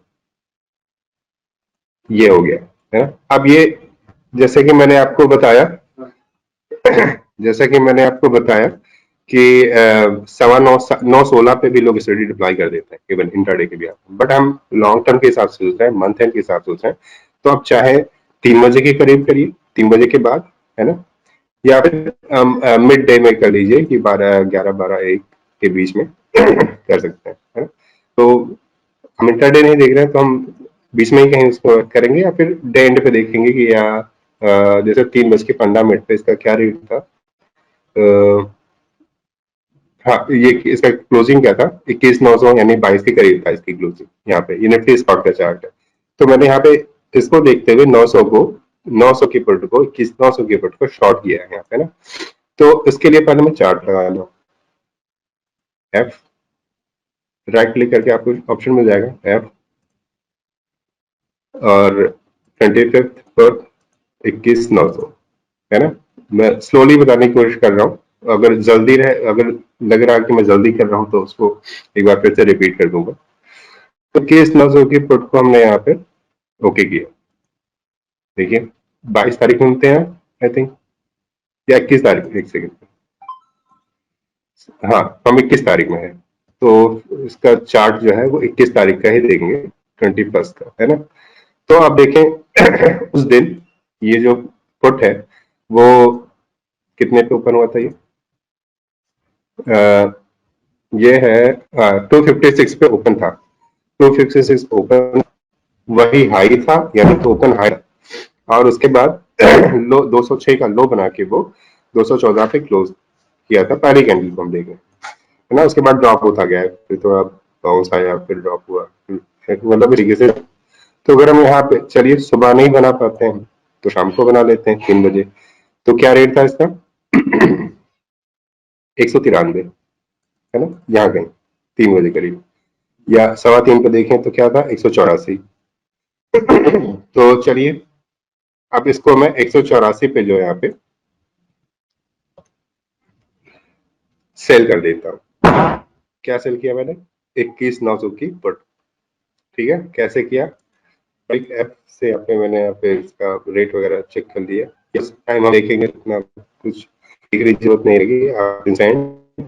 ये हो गया, है ना। अब ये जैसे कि मैंने आपको बताया, जैसा कि मैंने आपको बताया कि 9:16 पे भी लोग स्टडी डिप्लॉय कर देते हैं इवन इंट्राडे के भी, बट हम लॉन्ग टर्म के हिसाब से सोच रहे हैं, मंथ एंड के हिसाब से सोच रहे हैं, तो आप चाहे 3 बजे के करीब करिए, 3 बजे के बाद, है ना, या फिर मिड डे में कर लीजिए कि 11, 1 के बीच में कर सकते हैं, है ना। तो हम इंटरडे नहीं देख रहे हैं तो हम बीच में ही कहीं उसको करेंगे, या फिर डे एंड पे देखेंगे कि या जैसे 3:15 पे इसका क्या रेट था, हाँ ये इसका क्लोजिंग क्या था, 21,900 यानी 22 के करीब था इसकी क्लोजिंग, यहाँ पे ये निफ्टी स्पॉट का चार्ट है। तो मैंने यहाँ पे इसको देखते हुए 900 की पुट को 900 की पुट को शॉर्ट किया है यहाँ पे ना। तो इसके लिए पहले मैं चार्ट लगा लूँ, एफ, राइट क्लिक करके आपको ऑप्शन मिल जाएगा एफ, और 25 पर 21,900 है ना। मैं स्लोली बताने की कोशिश कर रहा हूँ, अगर जल्दी रहे, अगर लग रहा है कि मैं जल्दी कर रहा हूँ तो उसको एक बार फिर से रिपीट कर दूंगा। तो 21,900 की पुट को हमने यहाँ पे ओके किया। देखिए 22 तारीख में मिलते हैं आई थिंक, या 21 तारीख, एक सेकेंड, हाँ हम 21 तारीख में है, तो इसका चार्ट जो है वो 21 तारीख का ही देंगे, 21 का है ना। तो आप देखें उस दिन ये जो पुट है वो कितने पे ओपन हुआ था, ये है 256 पे ओपन था, 256 ओपन वही हाई था, यानी कि ओपन हाई, और उसके बाद लो 206 का लो बना के वो 214 पे क्लोज किया था पहली कैंडल को हम देख रहे हैं ना। उसके बाद ड्रॉप होता गया है, फिर थोड़ा बाउंस आया, फिर ड्रॉप हुआ, मतलब तरीके से। तो अगर हम यहाँ पे चलिए सुबह नहीं बना पाते हैं तो शाम को बना लेते हैं 3 बजे। तो क्या रेट था इसका 193 है ना, यहाँ कहीं 3 बजे करीब, या 3:15 पे देखें तो क्या था 184। तो चलिए अब इसको मैं 184 पे जो है यहाँ पे सेल कर देता हूँ। क्या सेल किया मैंने, 21,900 की पुट, ठीक है। कैसे किया, एक ऐप से यहाँ पे मैंने यहाँ पे इसका रेट वगैरह चेक कर लिया। इस टाइम हम देखेंगे इतना कुछ की जरूरत नहीं रहेगी, आप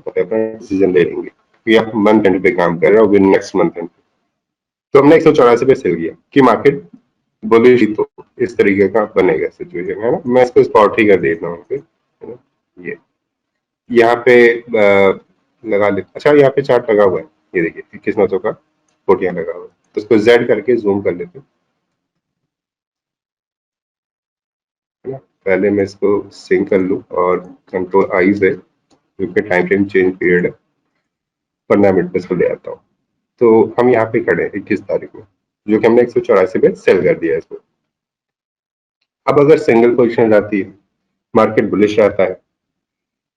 अपना डिसीजन ले लेंगे कि आप मंथ एंड पे काम कर रहे हो, नेक्स्ट मंथ एंड। तो हमने 184 पे सेल किया कि मार्केट बुलिश, तो इस तरीके का बनेगा सिचुएशन है ना। मैं इसको स्पॉट ही कर देता हूँ फिर, है ना। ये यहाँ पे लगा ले, अच्छा यहाँ पे चार्ट लगा हुआ है, ये देखिए 21,900 का कोट यहाँ लगा हुआ है, तो इसको जेड करके जूम कर लेते हैं, है ना। पहले मैं इसको सिंक कर लूँ और कंट्रोल आई से, क्योंकि टाइम फ्रेम चेंज पीरियड है, 15 मिनट पे इसको ले आता हूँ। तो हम यहाँ पे खड़े हैं 21 तारीख में, जो कि हमने 184 पे सेल कर दिया है इसको। अब अगर सिंगल पोजिशन रहती है, मार्केट बुलिश रहता है,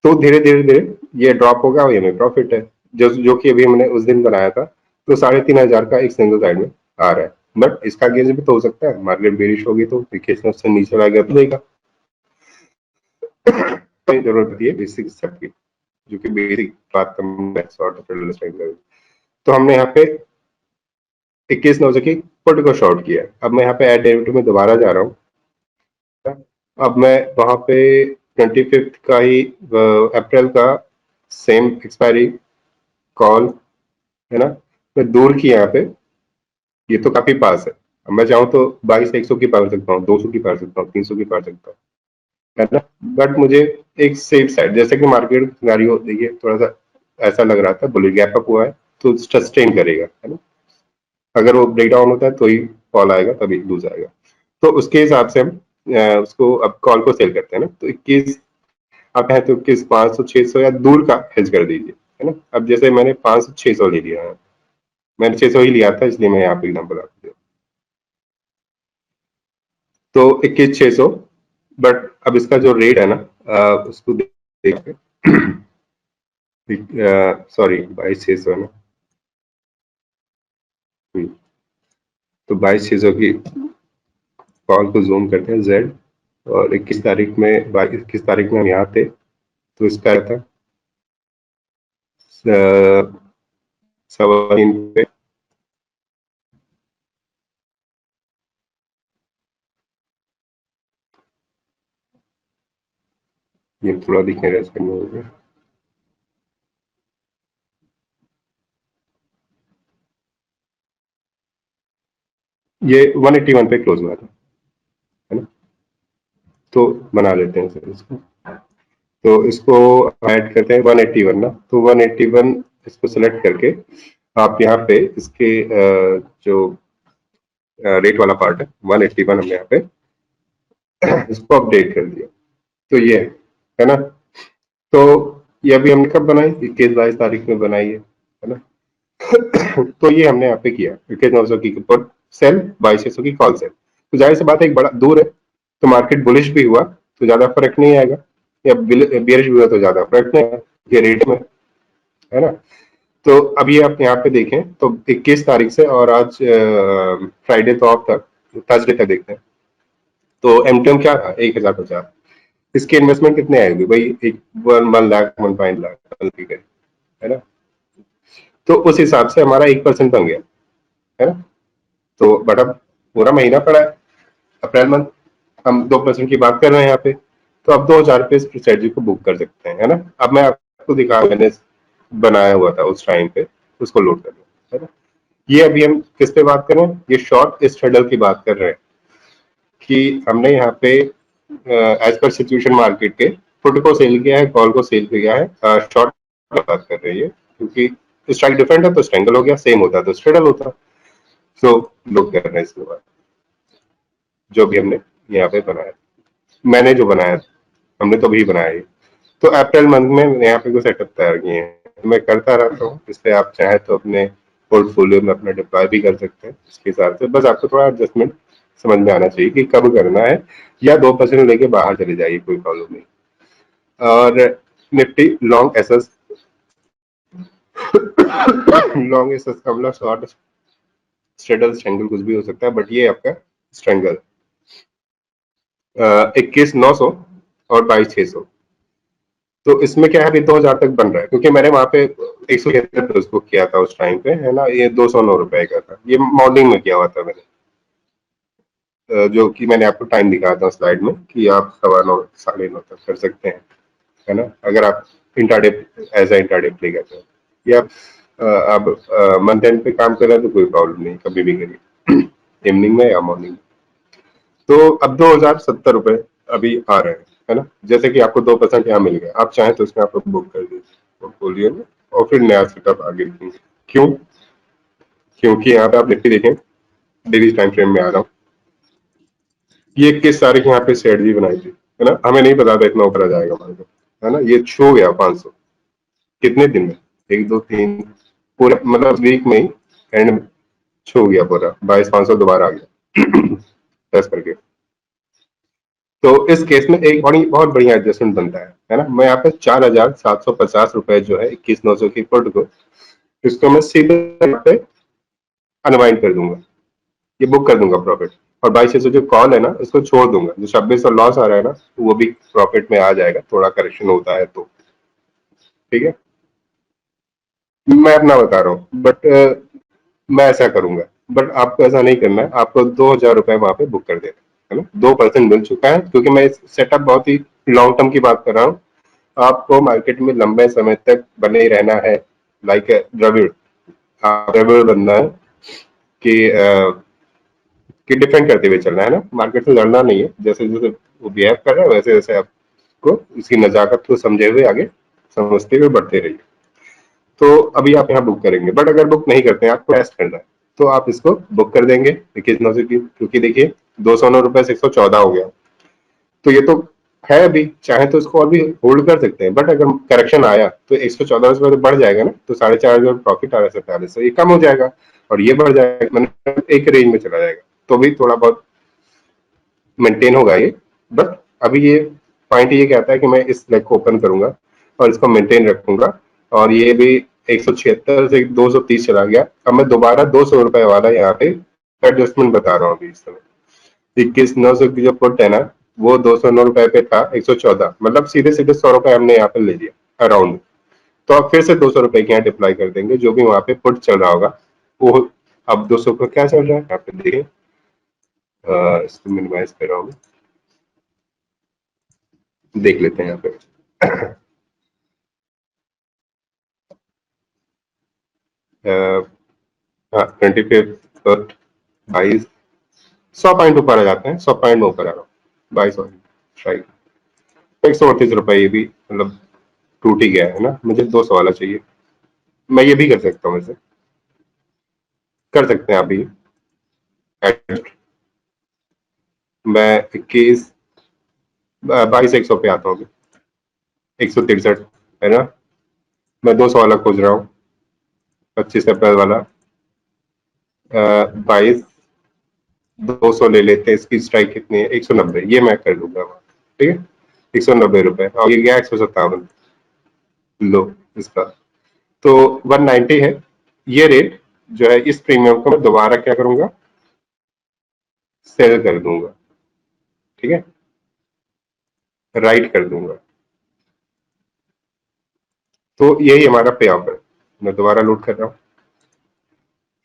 तो धीरे धीरे धीरे ये ड्रॉप होगा और ये में प्रॉफिट है, जो कि अभी हमने उस दिन बनाया था। तो 3,500 का एक सिंगल साइड में आ रहा है, बट इसका गेज भी तो हो सकता है, मार्केट बेरिश होगी तो से नीचे आ गया तो देगा। जरूरत है बेसिक स्टेप की, जो कि बेसिक बात तो हमने यहाँ पे 21,900 की पुट को शॉर्ट किया। अब मैं यहाँ पे एड डेरिवेटिव में दोबारा जा रहा हूँ, अब मैं वहां पे 25 का ही अप्रैल का सेम एक्सपायरी कॉल, है ना। मैं दूर की यहाँ पे, ये तो काफी पास है, अब मैं चाहूँ तो 22,100 की पार सकता हूँ, 200 की पार सकता हूँ, 300 की पार सकता हूँ, है ना। बट मुझे एक सेफ साइड, जैसे कि मार्केट सिनेरियो देखिए थोड़ा सा ऐसा लग रहा था, बुलिश गैप अप हुआ है तो सस्टेन करेगा, है ना। अगर वो ब्रेक डाउन होता है तो ही कॉल आएगा, तभी लूज आएगा। तो उसके हिसाब से हम उसको अब कॉल को सेल करते हैं ना। तो 21 आप है तो 21, 500, 600 या दूर का हेज कर दीजिए, है ना। अब जैसे मैंने 500, 600 ले लिया है, मैंने 600 ही लिया था, इसलिए मैं यहाँ पे एग्जाम्पल आपको दिया। तो 21,600, बट अब इसका जो रेट है ना उसको देख के सॉरी 22,600 है ना। तो 22,600 की कॉल को जूम करते हैं जेड, और 21 तारीख में हम यहाँ थे, तो इसका था 3:15 पे, ये थोड़ा दिखने रहा, ये 181 पे क्लोज हुआ था, है ना। तो बना लेते हैं सर इसको, तो इसको ऐड करते हैं 181 ना। तो 181 इसको सेलेक्ट करके आप यहाँ पे इसके जो रेट वाला पार्ट है 181 हमने यहाँ पे इसको अपडेट कर दिया। तो ये है ना। तो ये अभी हमने कब बनाई, 21-22 तारीख में बनाई है ना। तो ये हमने यहाँ पे किया 21,900 की ऊपर सेल, 2200 की कॉल सेल। तो जाहिर सी बात है एक बड़ा दूर है, तो मार्केट बुलिश भी हुआ तो ज्यादा फर्क नहीं आएगा, या बेरिश भी हुआ तो ज्यादा फर्क नहीं आएगा, ये रेट में है ना। तो अभी आप यहाँ पे देखें तो 21 तारीख से और आज फ्राइडे तो ऑफ था, थर्सडे तक देखते हैं। तो एमटीएम क्या था, 1050। इसकी इन्वेस्टमेंट कितने आएगी भाई, एक 1 लाख 1.5 लाख है ना। तो उस हिसाब से हमारा 1% बन गया है ना। तो बट अब पूरा महीना पड़ा है, अप्रैल मंथ, हम 2% की बात कर रहे हैं यहाँ पे। तो अब 2000 रुपये इस स्ट्रेटजी को बुक कर सकते हैं, है ना। अब मैं आपको दिखा, मैंने बनाया हुआ था उस टाइम पे, उसको लोड कर लो, है ना। ये अभी हम किस पे बात कर रहे हैं, ये शॉर्ट स्ट्रगल की बात कर रहे हैं कि हमने यहाँ पे एज पर सिचुएशन मार्केट के पुट को सेल किया है, कॉल को सेल किया है, शॉर्ट बात कर रही है, क्योंकि स्ट्राइक डिफरेंट है तो स्ट्रेंगल हो गया, सेम होता तो स्ट्रेडल होता। सो लोग कर रहे हैं इसके बाद जो भी हमने यहाँ पे बनाया, मैंने जो बनाया, हमने तो भी बनाया है। तो अप्रैल मंथ में यहाँ पे कोई सेटअप तैयार किए हैं, मैं करता रहता हूँ इस पे, आप चाहे तो अपने पोर्टफोलियो में अपना डिप्लॉय भी कर सकते हैं इसके हिसाब से। बस आपको थोड़ा एडजस्टमेंट समझ में आना चाहिए कि कब करना है, या 2% लेके बाहर चले जाइए, कोई प्रॉब्लम नहीं। और Nifty long SS long SS का मतलब शॉर्ट स्ट्रेडल स्ट्रेंगल कुछ भी हो सकता है, बट ये आपका स्ट्रेंगल 21,900 और 22,600। तो इसमें क्या है, अभी 2000 तक बन रहा है, क्योंकि मैंने वहां पे 176 पे उसको किया था उस टाइम पे, है ना। ये 209 रुपए का था, ये मॉर्निंग में किया हुआ था मैंने, जो कि मैंने आपको टाइम दिखाया था स्लाइड में कि आप 9:15 9:30 तक कर सकते हैं, है ना, अगर आप intraday as a intraday play करते हैं, या अब मंथ एंड पे काम कर रहे हैं तो कोई प्रॉब्लम नहीं, कभी भी करिए इवनिंग में या मॉर्निंग में। तो अब 2070 रुपए अभी आ रहे हैं, है ना। जैसे कि आपको 2% यहाँ मिल गया, आप चाहें तो इसमें आप बुक कर दीजिए पोर्टफोलियो में, और फिर नया सेटअप आगे रखेंगे। क्यों, क्योंकि यहाँ पे आप निफ्टी देखें, डेली टाइम फ्रेम में आ रहा हूँ, ये 21 तारीख यहाँ पे स्ट्रेटजी बनाई थी, है ना। हमें नहीं पता था इतना ऊपर आ जाएगा मार्केट, है ना। ये छू गया 500 कितने दिन में, 1 2 3 पूरे मतलब वीक में ही एंड में छू गया पूरा, 22,500 दोबारा आ गया टेस्ट करके। तो इस केस में एक बड़ी बहुत बढ़िया एडजस्टमेंट बनता है ना। मैं यहाँ पे 4,750 रुपए जो है 21,900 की पुट को, इसको मैं सीधे यहाँ पे अनवाइंड कर दूंगा, ये बुक कर दूंगा प्रॉफिट। और 22,600 जो कॉल है ना, इसको छोड़ दूंगा, जो 2600 लॉस आ रहा है ना, वो भी प्रॉफिट में आ जाएगा, थोड़ा करेक्शन होता है तो, ठीक है। मैं अपना बता रहा हूँ, बट मैं ऐसा करूंगा, बट आपको ऐसा नहीं करना है, आपको 2,000 रुपए वहां पे बुक कर देना है ना। 2% मिल चुका है, क्योंकि मैं इस सेटअप बहुत ही लॉन्ग टर्म की बात कर रहा हूँ। आपको मार्केट में लंबे समय तक बने ही रहना है, लाइक द्रविड़, द्रविड़ बनना है कि डिफेंड करते हुए चलना है ना, मार्केट से लड़ना नहीं है। जैसे जैसे वो बिहेव कर रहा है वैसे वैसे आपको इसकी नजाकत को समझे हुए आगे समझते हुए बढ़ते रहिए। तो अभी आप यहाँ बुक करेंगे, बट अगर बुक नहीं करते हैं, आपको टेस्ट करना है, तो आप इसको बुक कर देंगे 21,900 की, क्योंकि देखिए 209 रुपए से 114 हो गया। तो ये तो है, अभी चाहे तो इसको और भी होल्ड कर सकते हैं, बट अगर करेक्शन आया तो 114 रुपए तो बढ़ जाएगा ना, तो 4,500 प्रॉफिट आ रहा है 47, ये कम हो जाएगा और ये बढ़ जाएगा, मतलब एक रेंज में चला जाएगा, तो भी थोड़ा बहुत मेंटेन होगा ये। बट अभी ये पॉइंट ये कहता है कि मैं इस लेग को ओपन करूंगा और इसको मेंटेन रखूंगा, और ये भी 176 से 230 चला गया। अब मैं दोबारा 200 रुपए वाला यहाँ पे एडजस्टमेंट बता रहा हूँ अभी इस समय। 21,900 की जो पुट है ना, वो 209 रुपए पे था, 114, मतलब सीधे सीधे 100 रुपए हमने यहाँ पे ले लिया अराउंड। तो अब फिर से 200 रुपए की यहाँ डिप्लाई कर देंगे, जो भी वहां पे पुट चल रहा होगा वो। अब 200 का क्या चल रहा है यहाँ पे देखिए, इसको मिनिमाइज कर रहा हूँ, देख लेते हैं यहाँ पे हाँ 25 22, 100 पॉइंट ऊपर आ जाते हैं, 100 पॉइंट में ऊपर आ रहा हूँ, 22 राइट। 138 रुपए ये भी मतलब टूट ही गया है ना, मुझे 200 वाला चाहिए। मैं ये भी कर सकता हूँ, वैसे कर सकते हैं आप भी adjust। मैं 21 22,100 पे आता हूँ अभी, 163 है ना। मैं 200 वाला खोज रहा हूँ, 25 अप्रैल वाला, 22 200 ले लेते हैं, इसकी स्ट्राइक कितनी है 190, ये मैं कर दूंगा, ठीक है 190 रुपए, और ये गया 157 लो इसका, तो 190 है ये रेट जो है। इस प्रीमियम को मैं दोबारा क्या करूंगा, सेल कर दूंगा, ठीक है, राइट कर दूंगा। तो यही हमारा पे ऑफ है। मैं दोबारा लोड कर रहा हूँ,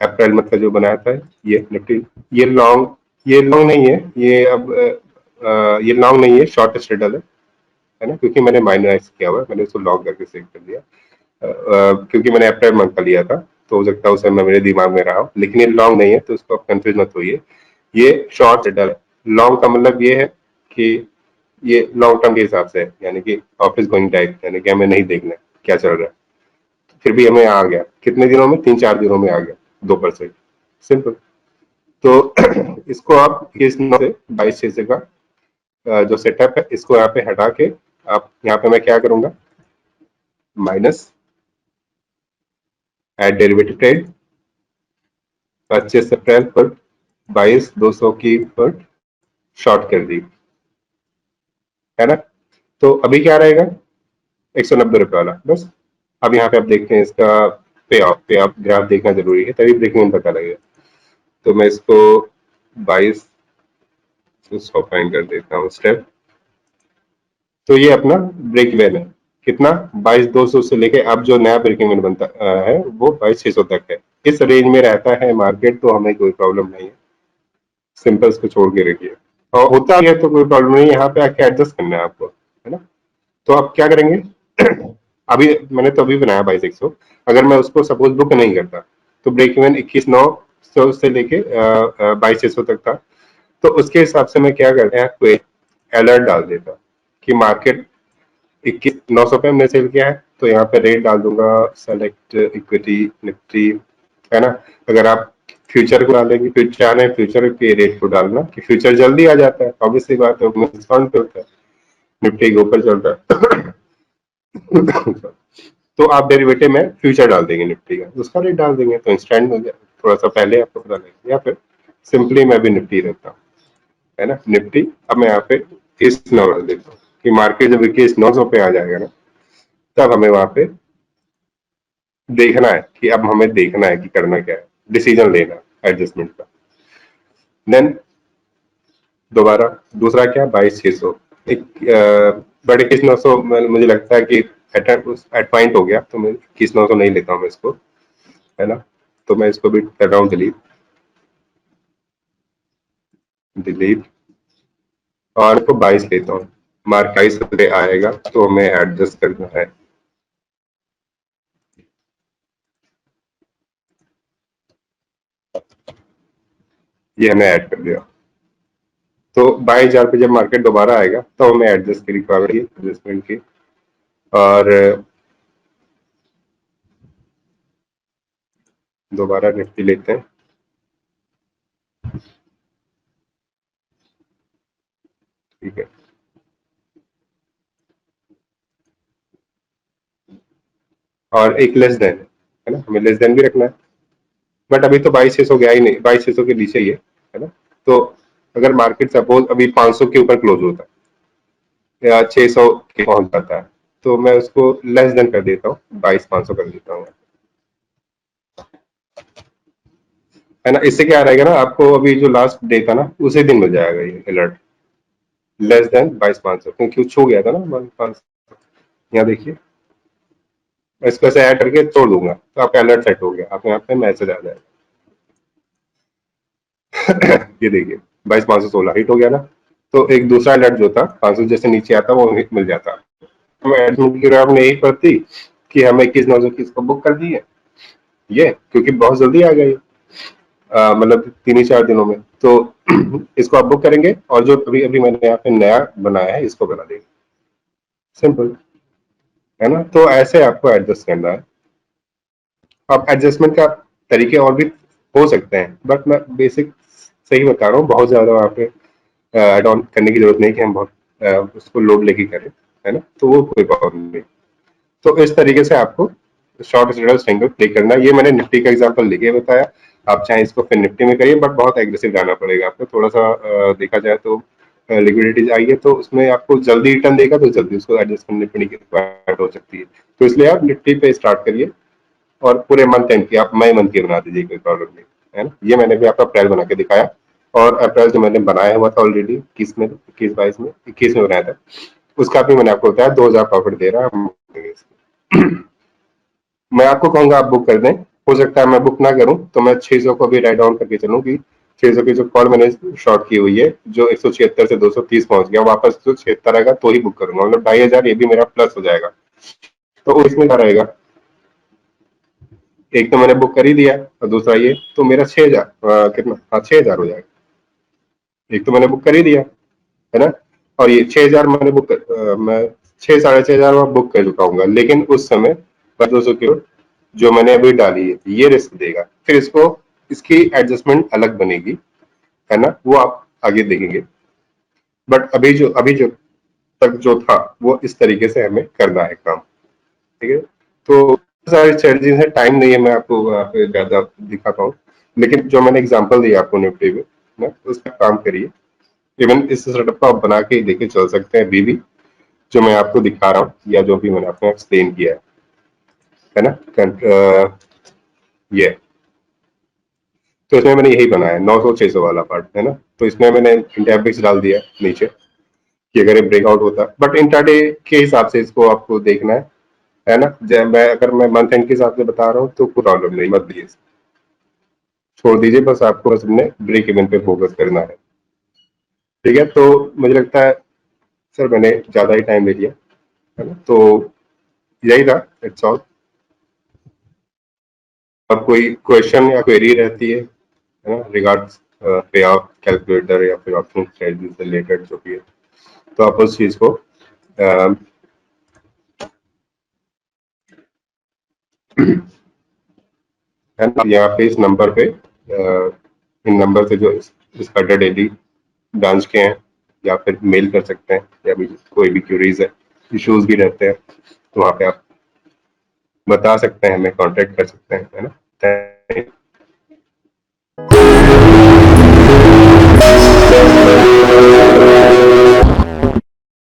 अप्रैल मंथ का जो बनाया था ये निफ्टी, ये लॉन्ग, ये लॉन्ग नहीं है, ये अब ये लॉन्ग नहीं है, शॉर्ट स्ट्रेडल है ना, क्योंकि मैंने माइनराइज किया हुआ है, मैंने उसको लॉन्ग करके सेव कर दिया, क्योंकि मैंने अप्रैल मंथ का लिया था, तो हो सकता है उस समय मेरे दिमाग में रहा हो, लेकिन ये लॉन्ग नहीं है, तो उसको आप कंफ्यूज मत होइए, ये शॉर्ट स्ट्रेडल है। लॉन्ग का मतलब ये है कि ये लॉन्ग टर्म के हिसाब से है, यानी कि ऑफिस गोइंग टाइप, यानी कि हमें नहीं देखना है क्या चल रहा है, फिर भी हमें आ गया कितने दिनों में, 3-4 दिनों में आ गया 2%, सिंपल। तो इसको आप इस 9 से 22 का जो सेटअप है, इसको यहाँ पे हटा के आप यहाँ पे मैं क्या करूंगा, माइनस एड डेरिवेटिव ट्रेड 25 अप्रैल पर 22,200 की पर शॉर्ट कर दी, है ना। तो अभी क्या रहेगा, 190 रुपए वाला बस। अब यहाँ पे आप देखते हैं इसका पे ऑफ ग्राफ देखना जरूरी है, तभी ब्रेकिंग पता लगेगा। तो मैं इसको 22 इसको फाइंड कर देता हूँ स्टेप। तो ये अपना ब्रेक इवन है, कितना 22,200 से लेके अब जो नया ब्रेक इवन बनता है वो 22,600 तक है। इस रेंज में रहता है मार्केट, तो हमें कोई प्रॉब्लम नहीं है, सिंपल इसको छोड़ के रखिए। और होता है तो कोई प्रॉब्लम नहीं, यहाँ पे आके एडजस्ट करना है आपको, है ना। तो आप क्या करेंगे, अभी मैंने तो अभी बनाया 22,100, अगर मैं उसको सपोज बुक नहीं करता, तो ब्रेक इवन 21,900 से लेके 22,600 तक था, तो उसके हिसाब से मैं क्या करते हैं, कोई अलर्ट डाल देता कि मार्केट 21,900 पे हमने सेल किया है, तो यहाँ पे रेट डाल दूंगा सेलेक्ट इक्विटी निफ्टी, है ना। अगर आप फ्यूचर को डालेंगे, फिर चाहे फ्यूचर के रेट को डालना कि फ्यूचर जल्दी आ जाता है, ऑब्वियसली बात है, डिस्काउंट पे होता है, निफ्टी के ऊपर चल रहा है। तो आप डेरिवेटिव में फ्यूचर डाल देंगे निफ्टी का, उसका रेट डाल देंगे, तो इंस्टेंट हो जाए, थोड़ा सा पहले आपको पता लगेगा। या फिर सिंपली मैं भी निफ्टी रहता हूँ, है ना, निफ्टी। अब मैं यहाँ पे इस नंबर देता हूँ कि मार्केट जब 21,900 पे आ जाएगा ना, तब हमें वहां पे देखना है कि अब हमें देखना है कि करना क्या है, डिसीजन लेना एडजस्टमेंट का। देन दोबारा दूसरा क्या, 22,600 एक बड़े 21,900 मुझे लगता है कि एट पॉइंट हो गया, तो मैं 21,900 नहीं लेता हूँ मैं इसको, है ना। तो मैं इसको भी कर रहा हूँ डिलीट, डिलीट, और इसको 22 लेता हूँ, मार्क 22 पे आएगा तो हमें एडजस्ट करना है। ये हमने ऐड कर दिया, तो 22,000 पे जब मार्केट दोबारा आएगा तो हमें एडजस्ट की रिक्वायरमेंट है, एडजस्टमेंट की। और दोबारा निफ्टी लेते हैं, ठीक है। और एक लेस देन है ना, हमें लेस देन भी रखना है, बट अभी तो 22,600 गया ही नहीं, 22,600 के नीचे ही है ना। तो अगर मार्केट सपोज अभी 500 के ऊपर क्लोज होता है या 600 के पहुंच जाता है, तो मैं उसको लेस देन कर देता हूँ, 22,500 कर देता हूँ, है ना। इससे क्या रहेगा ना, आपको अभी जो लास्ट डे था ना, उसी दिन मिल जाएगा ये अलर्ट, लेस देन 22,500, क्योंकि छू गया था ना 22,500। यहाँ देखिए, मैं इसको ऐसे ऐड करके छोड़ दूंगा, तो आपका अलर्ट सेट हो गया, आपके यहाँ पे मैसेज आ जाएगा। ये देखिए 22,516 हिट हो गया ना। तो एक दूसरा अलर्ट जो था 500 जैसे नीचे आता, वो हिट मिल जाता। तो एडमिट की आपने यही पड़ती कि हमें 21,900 की इसको बुक कर दी है, ये क्योंकि बहुत जल्दी आ गई, मतलब 3 ही 4 दिनों में। तो इसको आप बुक करेंगे, और जो अभी अभी मैंने यहाँ पे नया बनाया है इसको बना देंगे, सिंपल, है ना। तो ऐसे आपको एडजस्ट करना है। अब एडजस्टमेंट का तरीके और भी हो सकते हैं, बट मैं बेसिक सही बता रहा हूँ, बहुत ज्यादा वहाँ पे एड ऑन करने की जरूरत नहीं कि हम बहुत उसको लोड लेके करें, है ना, तो वो कोई प्रॉब्लम नहीं। तो इस तरीके से आपको शॉर्ट स्ट्रेडल स्ट्रेंगल प्ले करना है। ये मैंने निफ्टी का एग्जांपल लेके बताया। आप चाहें इसको फिर निफ्टी में करिए, बट बहुत एग्रेसिव जाना पड़ेगा आपको। थोड़ा सा देखा जाए तो लिक्विडिटी आई है तो उसमें आपको जल्दी रिटर्न देगा, तो जल्दी उसको एडजस्ट करने पड़ने की रिक्वायरमेंट हो सकती है। तो इसलिए आप निफ्टी पे स्टार्ट करिए और पूरे मंथ एंड की आप मई मंथ की बना दीजिए, कोई प्रॉब्लम नहीं है ना। ये मैंने भी आपका अप्रैल बना के दिखाया, और अप्रैल जो मैंने बनाया हुआ था ऑलरेडी 21 में, 21-22 में, 21 में बनाया था, उसका भी मैंने आपको बताया 2000 प्रॉफिट दे रहा है। मैं आपको कहूंगा आप बुक कर दें। हो सकता है मैं बुक ना करूं तो मैं 600 को भी राइट डाउन करके चलूं कि 600 की जो कॉल मैंने शॉर्ट की हुई है, जो 176 से 230 पहुंच गया, वापस जो 76 आएगा तो ही बुक करूंगा, मतलब 2500 ये भी मेरा प्लस हो जाएगा। तो इसमें क्या रहेगा, एक तो मैंने बुक कर ही दिया और दूसरा ये, तो मेरा 6000 कितना, हाँ 6000 हो जाएगा। एक तो मैंने बुक कर ही दिया है ना, और ये 6000 मैंने मैं 6-6.5 हजार में बुक कर चुका हूँ, लेकिन उस समय 200 किलो जो मैंने अभी डाली है ये रिस्क देगा। फिर इसको इसकी एडजस्टमेंट अलग बनेगी, है ना, वो आप आगे देखेंगे। बट अभी जो तक जो था वो इस तरीके से हमें करना है काम, ठीक है। तो सारी स्ट्रेटजीज है, टाइम नहीं है मैं आपको वहाँ पे ज्यादा दिखा पाऊँ, लेकिन जो मैंने एग्जांपल दिया आपको निफ्टी में ना, उस पर काम करिए। इवन इस सेटअप को आप बना के लेके चल सकते हैं अभी भी, जो मैं आपको दिखा रहा हूँ या जो भी मैंने आपको एक्सप्लेन किया है ना। ये तो इसमें मैंने यही बनाया 900-600 वाला पार्ट, है ना। तो इसमें मैंने इंडिया बिक्स डाल दिया नीचे कि अगर ये ब्रेकआउट होता, बट इंट्राडे के हिसाब से इसको आपको देखना है ना। मैं अगर मैं मंथ एंड के हिसाब से बता रहा हूँ तो कोई प्रॉब्लम नहीं, मत दीजिए, छोड़ दीजिए, बस आपको बस अपने ब्रेक इवन पे फोकस करना है, ठीक है। तो मुझे लगता है सर मैंने ज्यादा ही टाइम ले लिया, है ना। तो यही था, इट्स ऑल। अब कोई क्वेश्चन या क्वेरी रहती है ना, रिगार्ड्स पे ऑफ कैलकुलेटर या फिर ऑप्शन स्ट्रेटजी से रिलेटेड जो भी है, तो आप उस चीज को अ, है ना, यहाँ पे इस नंबर पे इन नंबर से जो इस अड्डा डेली ब्रांच के हैं, या फिर मेल कर सकते हैं, या भी कोई भी क्यूरीज है, इश्यूज भी रहते हैं, तो वहाँ पे आप बता सकते हैं, हमें कांटेक्ट कर सकते हैं, है ना।